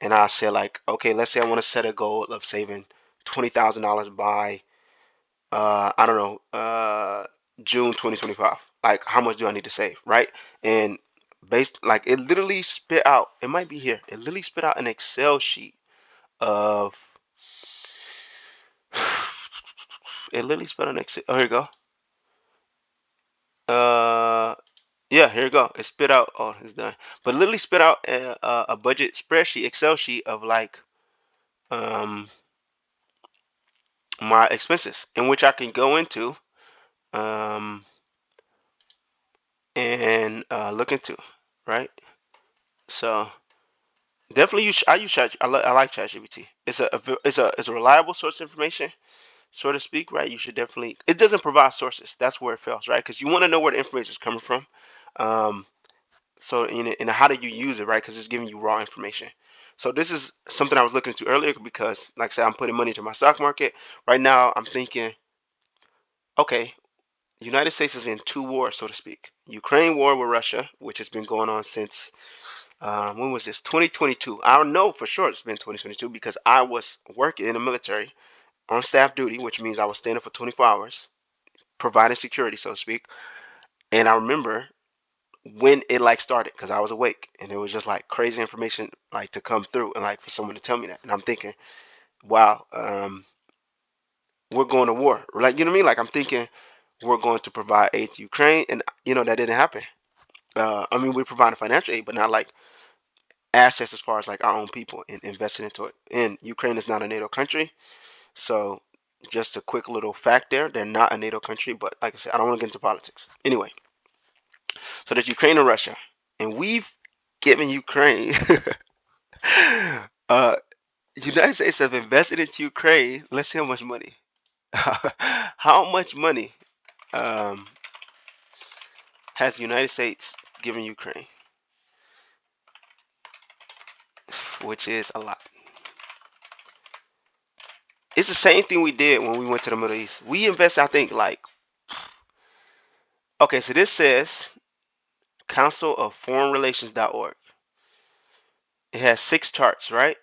and I said like, okay, let's say I want to set a goal of saving $20,000 by I don't know, June 2025. Like, how much do I need to save, right? And based, like, it literally spit out, it might be here, it literally spit out an Excel sheet of, it literally spit out an Excel, oh, here you go. Yeah, here you go. It spit out, oh, it's done. But literally spit out a budget spreadsheet, Excel sheet of like, um, my expenses, in which I can go into, um, and look into, right? So, definitely use. I use Chat. I like ChatGPT. It's a reliable source of information, so to speak, right? You should definitely. It doesn't provide sources. That's where it fails, right? Because you want to know where the information is coming from. Um, so in how do you use it, right? Because it's giving you raw information. So this is something I was looking into earlier because, like I said, I'm putting money into my stock market right now. I'm thinking, okay, the United States is in two wars, so to speak. Ukraine war with Russia, which has been going on since when was this? 2022. I don't know for sure it's been 2022 because I was working in the military on staff duty, which means I was staying up for 24 hours, providing security, so to speak. And I remember when it like started because I was awake and it was just like crazy information like to come through and like for someone to tell me that. And I'm thinking, wow, we're going to war. Like, you know what I mean? Like, I'm thinking we're going to provide aid to Ukraine. And, that didn't happen. I mean, we provided financial aid, but not like assets as far as like our own people and investing into it. And Ukraine is not a NATO country, so just a quick little fact there: they're not a NATO country. But like I said, I don't want to get into politics. Anyway, so there's Ukraine and Russia, and we've given Ukraine. uh, United States have invested into Ukraine. Let's see how much money. How much money um, has the United States given Ukraine? Which is a lot. It's the same thing we did when we went to the Middle East. We invested, I think, like, okay, so this says Council of Foreign Relations.org. It has 6 charts, right?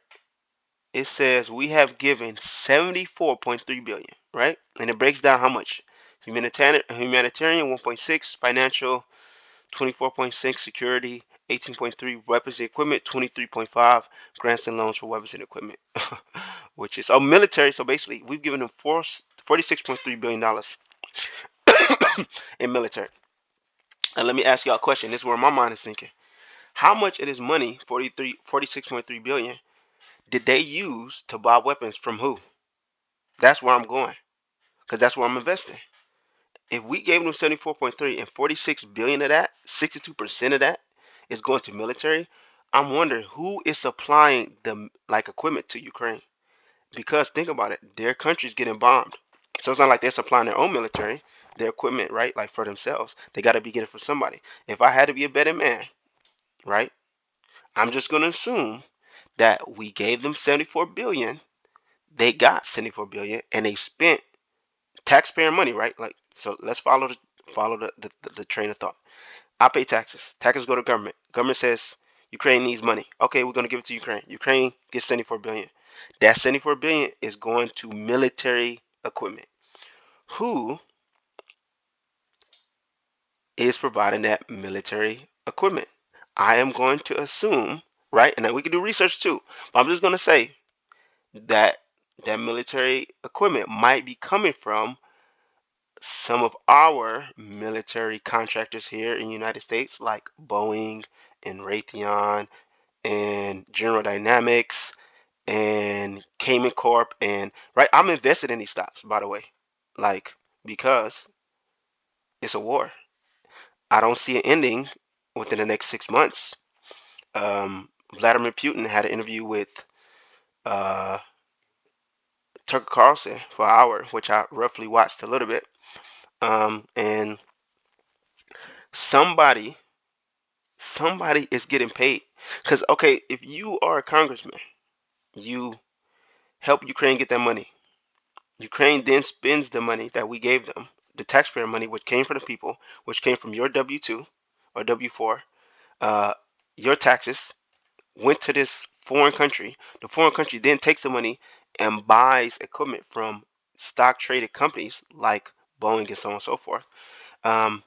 It says we have given 74.3 billion, right? And it breaks down how much. Humanitarian 1.6, financial 24.6, security 18.3, weapons and equipment 23.5, grants and loans for weapons and equipment, which is military. So basically, we've given them $46.3 billion in military. And let me ask y'all a question. This is where my mind is thinking. How much of this money, 46.3 billion, did they use to buy weapons from who? That's where I'm going, because that's where I'm investing. If we gave them 74.3 and 46 billion of that, 62% of that is going to military, I'm wondering who is supplying the like equipment to Ukraine. Because think about it, their country's getting bombed. So it's not like they're supplying their own military, their equipment, right? Like for themselves. They got to be getting it from somebody. If I had to be a betting man, right? I'm just going to assume that we gave them 74 billion, they got 74 billion, and they spent taxpayer money, right? Like, so let's follow the train of thought. I pay taxes. Taxes go to government. Government says Ukraine needs money. Okay, we're going to give it to Ukraine. Ukraine gets 74 billion. That 74 billion is going to military equipment. Who is providing that military equipment? I am going to assume, right? And then we can do research too. But I'm just going to say that that military equipment might be coming from some of our military contractors here in the United States, like Boeing and Raytheon and General Dynamics and Cayman Corp. And right, I'm invested in these stocks, by the way, like because it's a war. I don't see it ending within the next 6 months. Vladimir Putin had an interview with uh, Tucker Carlson for an hour, which I roughly watched a little bit. And somebody is getting paid. Because, okay, if you are a congressman, you help Ukraine get that money. Ukraine then spends the money that we gave them, the taxpayer money, which came from the people, which came from your W-2 or W-4. Uh, your taxes went to this foreign country. The foreign country then takes the money and buys equipment from stock traded companies like Boeing and so on and so forth. Um,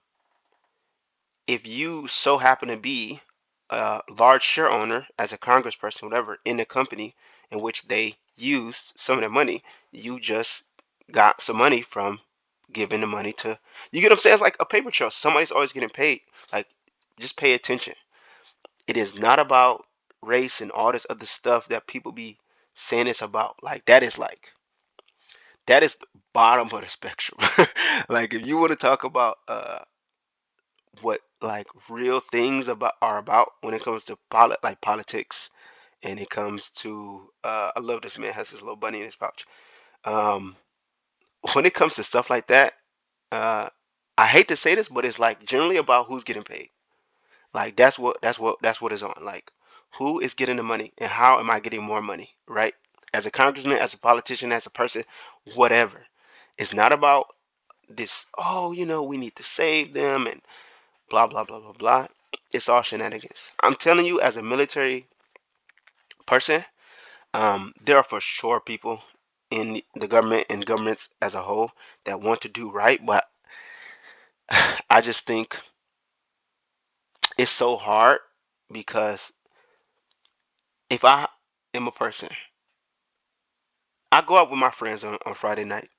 if you so happen to be a large share owner as a congressperson, whatever, in the company in which they used some of their money, you just got some money from giving the money to, you get what I'm saying? It's like a paper trail. Somebody's always getting paid. Like, just pay attention. It is not about race and all this other stuff that people be saying it's about. That is the bottom of the spectrum. Like, if you want to talk about what like real things about when it comes to politics, and it comes to I love this man has his little bunny in his pouch. Um, when it comes to stuff like that, uh, I hate to say this, but it's like generally about who's getting paid. Like that's what is on. Like, who is getting the money and how am I getting more money, right? As a congressman, as a politician, as a person, whatever. It's not about this, oh, we need to save them and blah blah blah blah blah. It's all shenanigans. I'm telling you, as a military person, there are for sure people in the government and governments as a whole that want to do right, but I just think it's so hard because if I am a person, I go out with my friends on Friday night.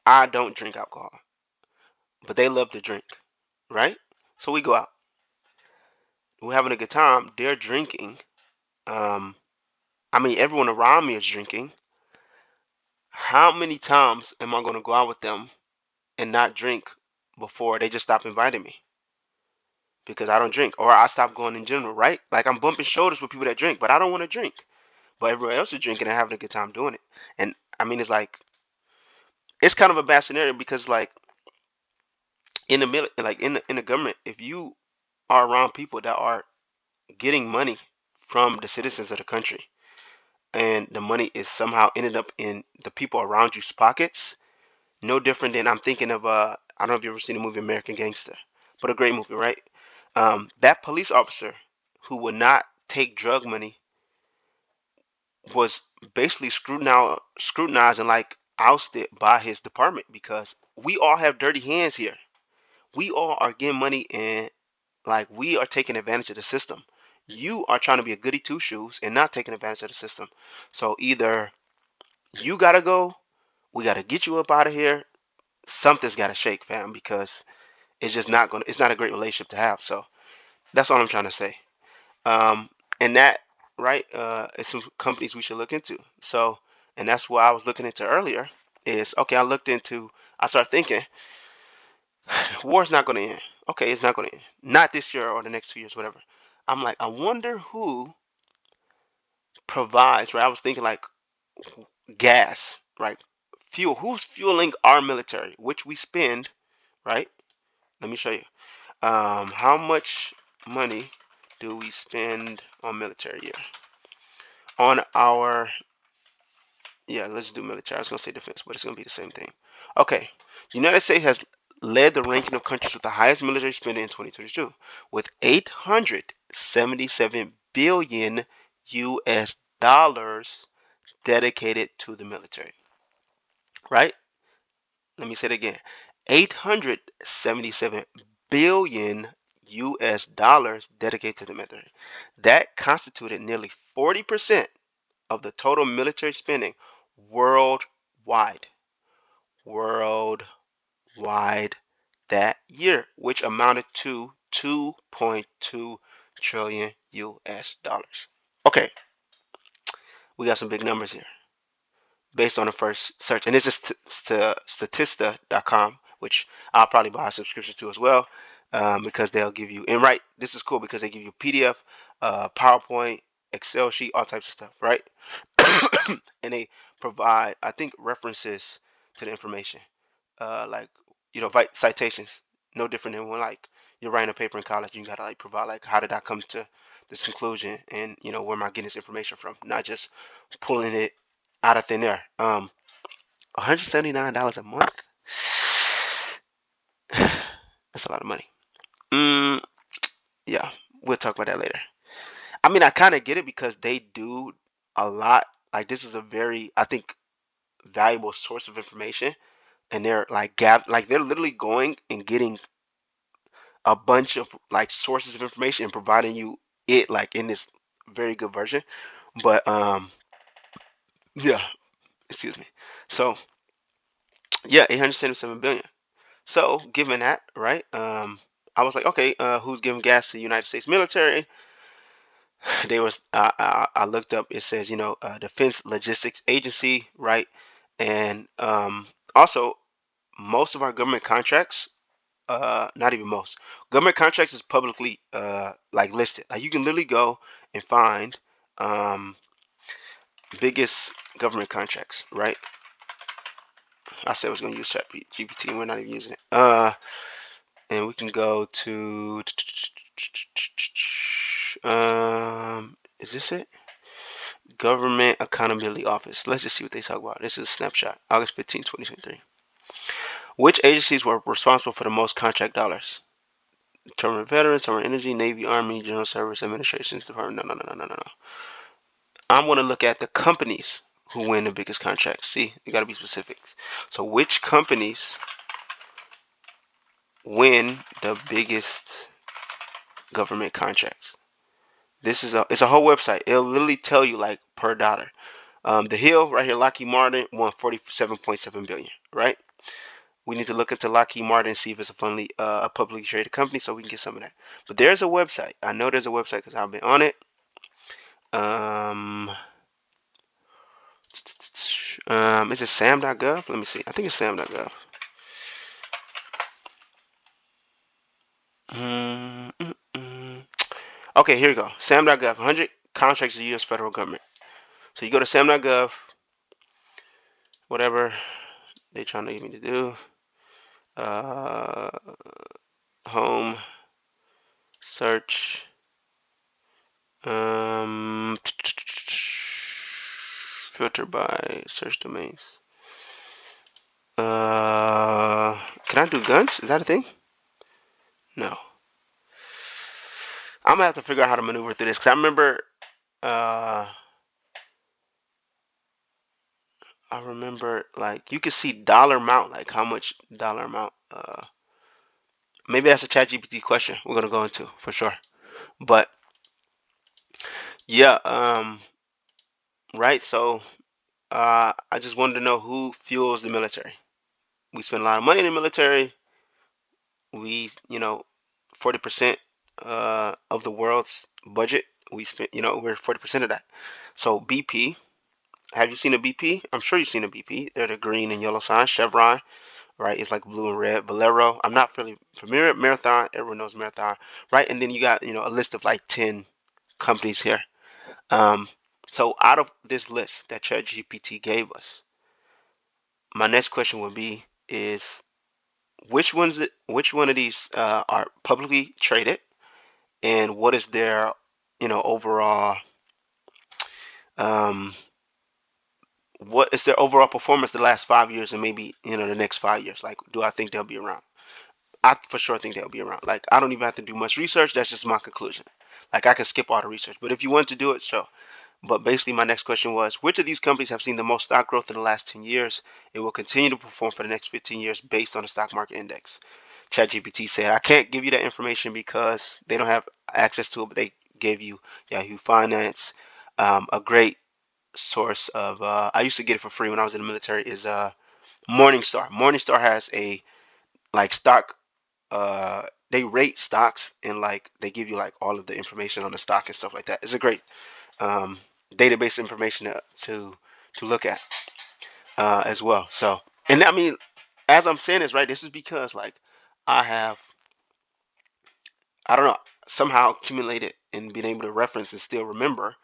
I don't drink alcohol, but they love to drink, right? So we go out. We're having a good time. They're drinking. Um, I mean, everyone around me is drinking. How many times am I going to go out with them and not drink before they just stop inviting me? Because I don't drink, or I stop going in general, right? Like, I'm bumping shoulders with people that drink, but I don't want to drink. But everyone else is drinking and having a good time doing it. And I mean, it's kind of a bad scenario because, like, in the government, if you are around people that are getting money from the citizens of the country, and the money is somehow ended up in the people around you's pockets, no different than, I'm thinking of I don't know if you've ever seen the movie American Gangster, but a great movie, right? That police officer who would not take drug money was basically scrutinized and like ousted by his department because we all have dirty hands here. We all are getting money and like we are taking advantage of the system. You are trying to be a goody two shoes and not taking advantage of the system. So either you gotta go, we gotta get you up out of here. Something's gotta shake, fam, because it's not a great relationship to have. So that's all I'm trying to say. Um, and that, right, is some companies we should look into. So, and that's what I was looking into earlier. Is okay. I started thinking, war's not going to end. Okay, it's not going to end. Not this year or the next 2 years, whatever. I'm like, I wonder who provides. Right, I was thinking like gas, right, fuel. Who's fueling our military, which we spend, right? Let me show you. How much money do we spend on military year? On our, yeah, let's do military. I was gonna say defense, but it's gonna be the same thing. Okay, the United States has led the ranking of countries with the highest military spending in 2022, with 877 billion U.S. dollars dedicated to the military. Right? Let me say it again. 877 billion U.S. dollars dedicated to the military. That constituted nearly 40% of the total military spending worldwide. Worldwide that year, which amounted to 2.2 trillion US dollars. Okay, we got some big numbers here based on the first search, and this is statista.com, which I'll probably buy a subscription to as well, because they'll give you, and right, this is cool because they give you PDF, PowerPoint, Excel sheet, all types of stuff, right? And they provide, I think, references to the information, like, citations. No different than when, like, you're writing a paper in college, you gotta like provide like, how did I come to this conclusion, and where am I getting this information from? Not just pulling it out of thin air. $179 a month. That's a lot of money. Mm, yeah, we'll talk about that later. I mean, I kind of get it because they do a lot. Like this is a very, I think, valuable source of information, and they're like like they're literally going and getting a bunch of like sources of information and providing you it like in this very good version. But yeah, excuse me. So yeah, 877 billion. So given that, right? I was like, okay, who's giving gas to the United States military? They was I looked up. It says Defense Logistics Agency, right? And also most of our government contracts, not even most government contracts is publicly like listed. Like you can literally go and find um, biggest government contracts, right? I said I was gonna use Chat GPT, and we're not even using it. And we can go to is this it? Government Accountability Office. Let's just see what they talk about. This is a snapshot. August 15, 2023. Which agencies were responsible for the most contract dollars? Department of Veterans, Department of Energy, Navy, Army, General Service Administrations Department. No, no, no, no, no, no. I'm going to look at the companies who win the biggest contracts. See, you got to be specific. So, which companies win the biggest government contracts? This is it's a whole website. It'll literally tell you like per dollar. The Hill right here, Lockheed Martin won 47.7 billion. Right. We need to look into Lockheed Martin and see if it's a publicly traded company, so we can get some of that. But there's a website. I know there's a website because I've been on it. Um, is it sam.gov? Let me see. I think it's sam.gov. Mm, mm, mm. Okay, here you go. Sam.gov. 100 contracts of the U.S. federal government. So you go to sam.gov, whatever they're trying to get me to do. Uh, home, search. Um, filter by search domains. Can I do guns? Is that a thing? No. I'm gonna have to figure out how to maneuver through this because uh, I remember like you can see dollar amount, like how much dollar amount. Maybe that's a ChatGPT question we're gonna go into for sure. But yeah, right. So I just wanted to know who fuels the military. We spend a lot of money in the military. We, 40% of the world's budget. We spent, we're 40% of that. So BP, have you seen a BP? I'm sure you've seen a BP. They're the green and yellow sign. Chevron, right? It's like blue and red. Valero, I'm not really familiar. Marathon, everyone knows Marathon, right? And then you got, a list of like 10 companies here. Um, so out of this list that ChatGPT gave us, my next question would be is which one of these are publicly traded, and what is their overall um, what is their overall performance the last 5 years and maybe the next 5 years? Like, do I think they'll be around? I for sure think they'll be around. Like, I don't even have to do much research. That's just my conclusion. Like, I can skip all the research, but if you want to do it, so. But basically, my next question was, which of these companies have seen the most stock growth in the last 10 years and will continue to perform for the next 15 years based on the stock market index? ChatGPT said, I can't give you that information because they don't have access to it, but they gave you Yahoo Finance. A great source of, I used to get it for free when I was in the military, is Morningstar. Morningstar has a like stock, they rate stocks and like they give you like all of the information on the stock and stuff like that. It's a great um, database information to look at as well. So, and I mean, as I'm saying this, right, this is because like I have, I don't know, somehow accumulated and been able to reference and still remember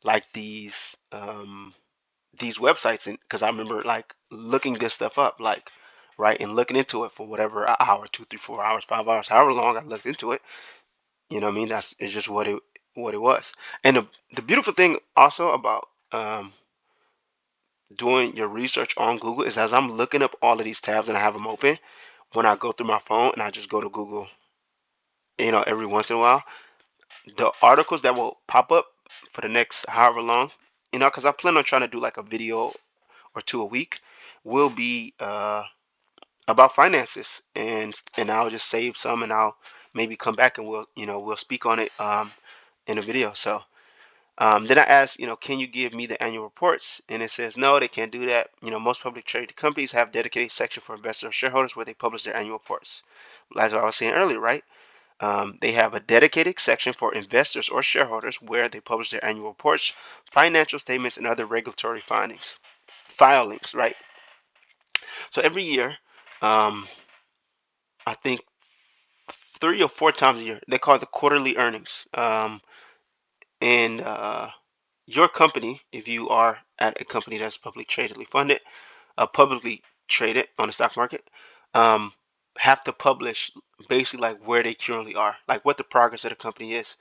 like these websites, and because I remember like looking this stuff up, like right, and looking into it for whatever hour, 2, 3, 4 hours, 5 hours, however long I looked into it. You know what I mean? That's it's just what it was. And the beautiful thing also about doing your research on Google is as I'm looking up all of these tabs and I have them open, when I go through my phone and I just go to Google, every once in a while, the articles that will pop up for the next however long, because I plan on trying to do like a video or two a week, will be about finances, and I'll just save some and I'll maybe come back and we'll speak on it in a video. So then I asked, can you give me the annual reports? And it says no, they can't do that. Most public traded companies have dedicated section for investors or shareholders where they publish their annual reports. As I was saying earlier, right? They have a dedicated section for investors or shareholders where they publish their annual reports, financial statements, and other regulatory filings, right? So every year, um, I think 3 or 4 times a year, they call it the quarterly earnings. And your company, if you are at a company that's publicly traded on the stock market, um, have to publish basically like where they currently are, like what the progress of the company is,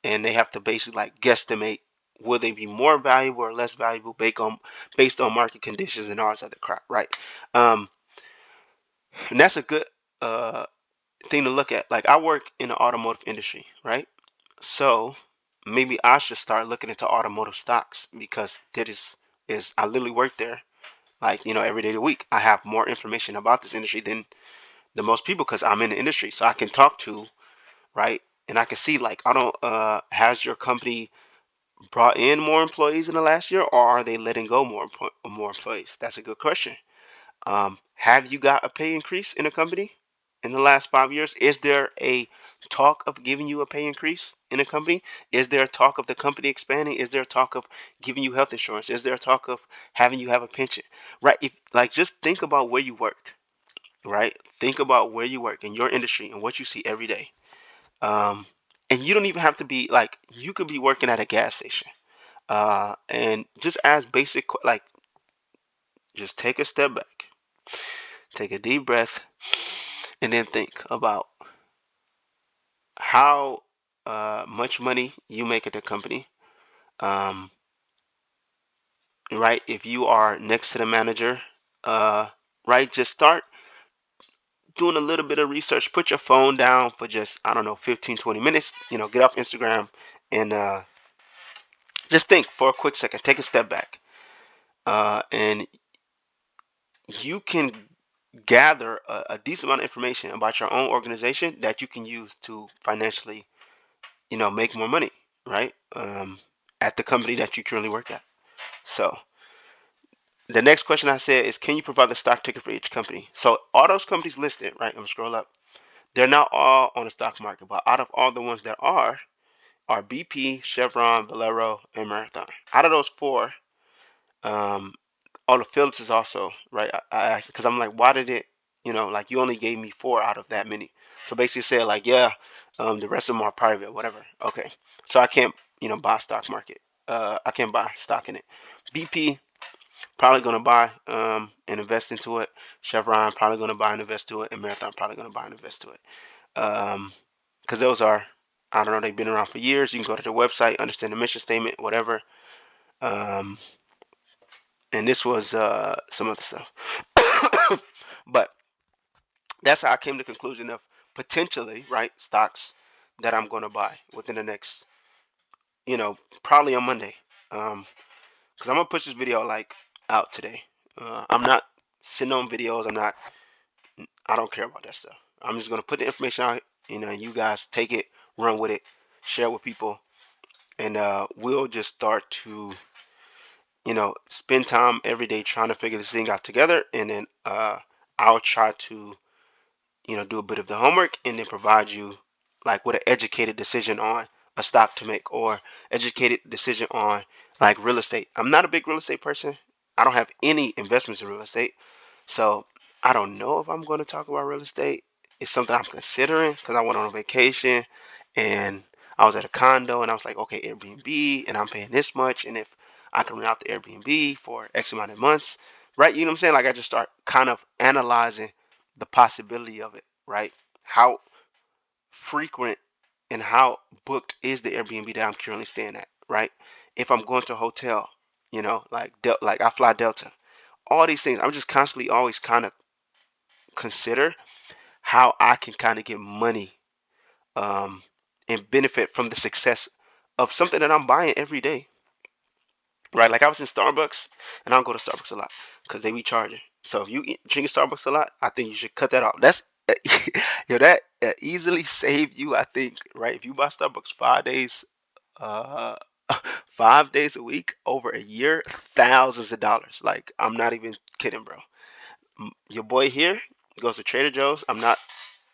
and they have to basically like guesstimate will they be more valuable or less valuable based on market conditions and all this other crap, right? Um, and that's a good uh, thing to look at. Like I work in the automotive industry, right? So maybe I should start looking into automotive stocks because that is I literally work there like every day of the week. I have more information about this industry than most people because I'm in the industry, so I can talk to, right, and I can see like I don't has your company brought in more employees in the last year, or are they letting go more employees? That's a good question. Have you got a pay increase in a company in the last 5 years? Is there a talk of giving you a pay increase in a company? Is there a talk of the company expanding? Is there a talk of giving you health insurance? Is there a talk of having you have a pension? Right? If like just think about where you work, right? Think about where you work in your industry and what you see every day. Um, and you don't even have to be like you could be working at a gas station. And just as basic like just take a step back, take a deep breath, and then think about how much money you make at the company. Um, right? If you are next to the manager, right? Just start doing a little bit of research. Put your phone down for just, I don't know, 15, 20 minutes. Get off Instagram and just think for a quick second. Take a step back. And you can gather a decent amount of information about your own organization that you can use to financially, make more money, right? At the company that you currently work at. So the next question I said is, can you provide the stock ticker for each company? So all those companies listed, right? I'm gonna scroll up. They're not all on the stock market, but out of all the ones that are BP, Chevron, Valero, and Marathon. Out of those four, um, all the Phillips is also right. I asked because I'm like, why did it? Like you only gave me four out of that many. So basically, said like, yeah, the rest of them are private, whatever. Okay, so I can't, buy stock market. I can't buy stock in it. BP probably gonna buy and invest into it. Chevron probably gonna buy and invest to it, and Marathon probably gonna buy and invest to it. Because those are, I don't know, they've been around for years. You can go to their website, understand the mission statement, whatever. Um, and this was some other stuff. But that's how I came to the conclusion of potentially, right, stocks that I'm going to buy within the next, probably on Monday. Because I'm going to push this video like out today. I'm not sitting on videos. I don't care about that stuff. I'm just going to put the information out, you guys take it, run with it, share with people, and we'll just start to, spend time every day trying to figure this thing out together. And then I'll try to do a bit of the homework and then provide you like with an educated decision on a stock to make or educated decision on like real estate. I'm not a big real estate person. I don't have any investments in real estate. So I don't know if I'm going to talk about real estate. It's something I'm considering because I went on a vacation and I was at a condo and I was like, okay, Airbnb and I'm paying this much. And if I can rent out the Airbnb for X amount of months, right? You know what I'm saying? Like I just start kind of analyzing the possibility of it, right? How frequent and how booked is the Airbnb that I'm currently staying at, right? If I'm going to a hotel, like I fly Delta. All these things, I'm just constantly always kind of consider how I can kind of get money um, and benefit from the success of something that I'm buying every day, right? Like I was in Starbucks, and I don't go to Starbucks a lot because they be charging. So if you drink Starbucks a lot, I think you should cut that off. That's that easily save you. I think, right? If you buy Starbucks 5 days, uh, 5 days a week over a year, thousands of dollars. Like I'm not even kidding, bro. Your boy here goes to Trader Joe's. I'm not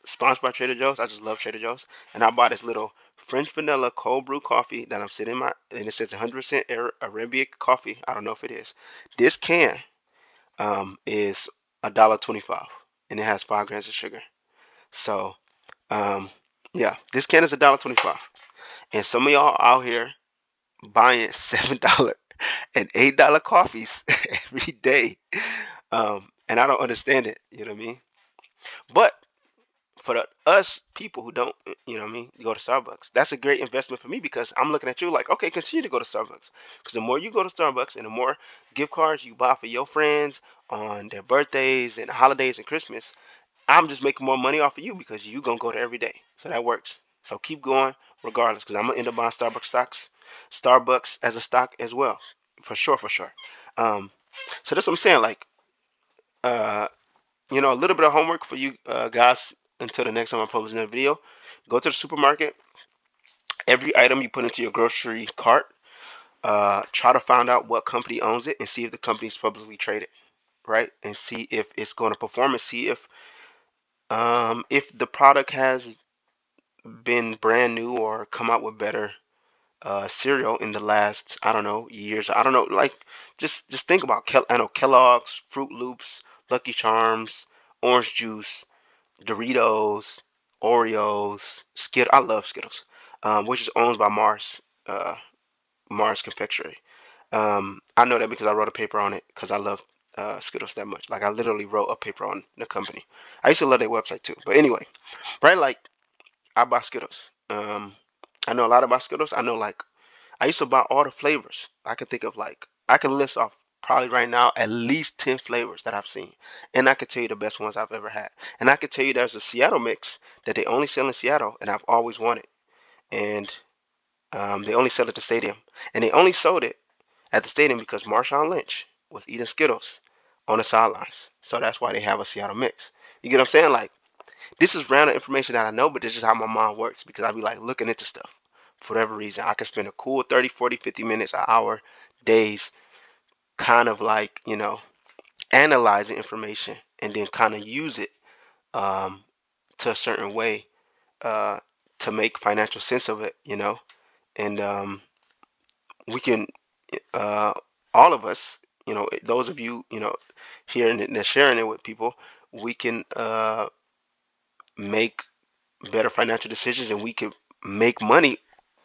sponsored by Trader Joe's. I just love Trader Joe's, and I bought this little French vanilla cold brew coffee that I'm sitting in my, and it says 100% Arabic coffee. I don't know if it is. This can is $1.25, and it has 5 grams of sugar. So um, yeah, this can is $1.25, and some of y'all out here buying $7 and $8 coffees every day, and I don't understand it. You know what I mean? But for us people who don't, what I mean, go to Starbucks, that's a great investment for me because I'm looking at you like, okay, continue to go to Starbucks because the more you go to Starbucks and the more gift cards you buy for your friends on their birthdays and holidays and Christmas, I'm just making more money off of you because you gonna go there every day. So that works. So keep going regardless because I'm gonna end up buying Starbucks as a stock as well, for sure, for sure. Um, so that's what I'm saying. Like, uh, a little bit of homework for you guys until the next time I publish another video. Go to the supermarket. Every item you put into your grocery cart, try to find out what company owns it and see if the company is publicly traded, right? And see if it's going to perform and see if the product has been brand new or come out with better cereal in the last, I don't know, years. I don't know. Like just think about I know Kellogg's, Fruit Loops, Lucky Charms, Orange Juice, Doritos, Oreos, Skittles. I love Skittles, which is owned by Mars Confectionery. I know that because I wrote a paper on it because I love Skittles that much. Like I literally wrote a paper on the company. I used to love their website too. But anyway, right? Like I buy Skittles. I know a lot about Skittles. I know like I used to buy all the flavors. I can think of like I can list off probably right now at least 10 flavors that I've seen. And I can tell you the best ones I've ever had. And I can tell you there's a Seattle mix that they only sell in Seattle and I've always wanted. And they only sell at the stadium. And they only sold it at the stadium because Marshawn Lynch was eating Skittles on the sidelines. So that's why they have a Seattle mix. You get what I'm saying? Like this is random information that I know, but this is how my mind works because I be like looking into stuff for whatever reason. I can spend a cool 30, 40, 50 minutes, an hour, days, kind of like, analyzing information and then kind of use it um, to a certain way uh, to make financial sense of it, and we can, uh, all of us, those of you, here and sharing it with people, we can make better financial decisions and we can make money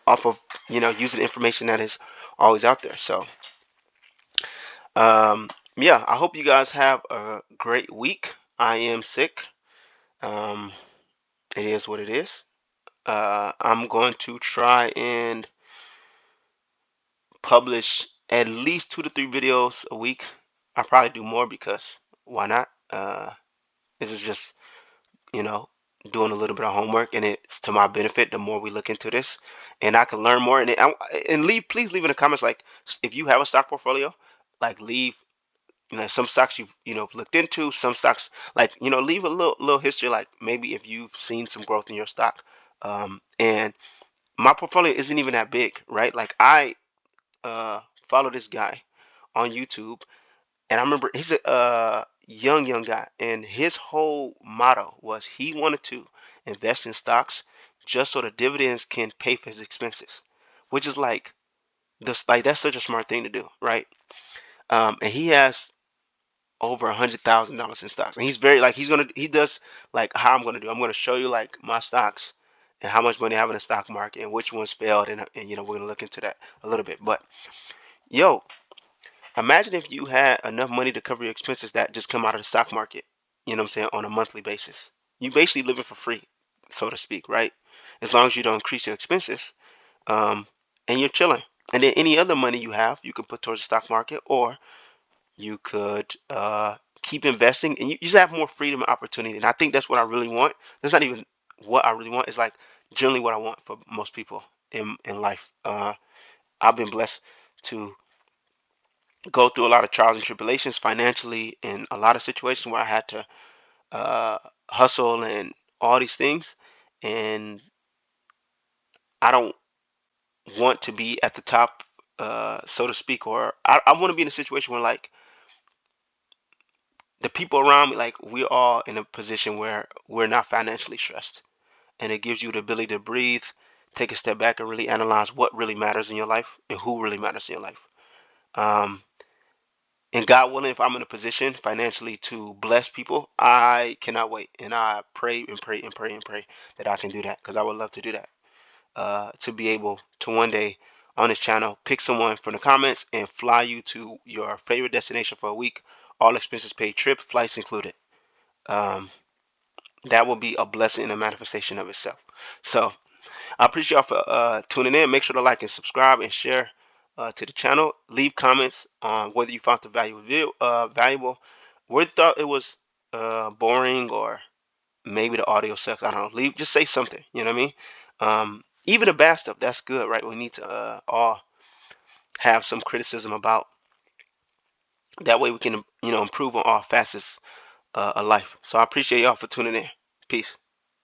off of using information that is always out there. So yeah, I hope you guys have a great week. I am sick. um, it is what it is. I'm going to try and publish at least 2 to 3 videos a week. I probably do more because why not? This is just you know, doing a little bit of homework, and it's to my benefit. The more we look into this, and I can learn more. And please leave in the comments like if you have a stock portfolio, like leave some stocks you've looked into, some stocks like leave a little history, like maybe if you've seen some growth in your stock. And my portfolio isn't even that big, right? Like I follow this guy on YouTube, and I remember he's a young guy, and his whole motto was he wanted to invest in stocks just so the dividends can pay for his expenses, which is like this, like that's such a smart thing to do, right? And he has over $100,000 in stocks, and he's very like he does like how I'm gonna do. I'm gonna show you like my stocks and how much money I have in the stock market and which ones failed, and we're gonna look into that a little bit. But yo, imagine if you had enough money to cover your expenses that just come out of the stock market, what I'm saying, on a monthly basis. You basically living for free, so to speak, right? As long as you don't increase your expenses, um, and you're chilling. And then any other money you have, you can put towards the stock market, or you could keep investing, and you just have more freedom and opportunity. And I think that's what I really want. That's not even what I really want. It's like generally what I want for most people in life. I've been blessed to go through a lot of trials and tribulations financially in a lot of situations where I had to uh, hustle and all these things. And I don't want to be at the top, so to speak, or I want to be in a situation where like the people around me, like we're all in a position where we're not financially stressed. And it gives you the ability to breathe, take a step back, and really analyze what really matters in your life and who really matters in your life. Um, and God willing, if I'm in a position financially to bless people, I cannot wait. And I pray and pray and pray and pray that I can do that, because I would love to do that. To be able to one day on this channel pick someone from the comments and fly you to your favorite destination for a week, all expenses paid, trip, flights included. Um, that will be a blessing and a manifestation of itself. So I appreciate y'all for tuning in. Make sure to like and subscribe and share to the channel. Leave comments on whether you found the valuable, whether you thought it was boring, or maybe the audio sucks. I don't know. Leave, just say something. You know what I mean? Even the bad stuff, that's good, right? We need to all have some criticism about. That way we can, improve on all facets of life. So I appreciate y'all for tuning in. Peace.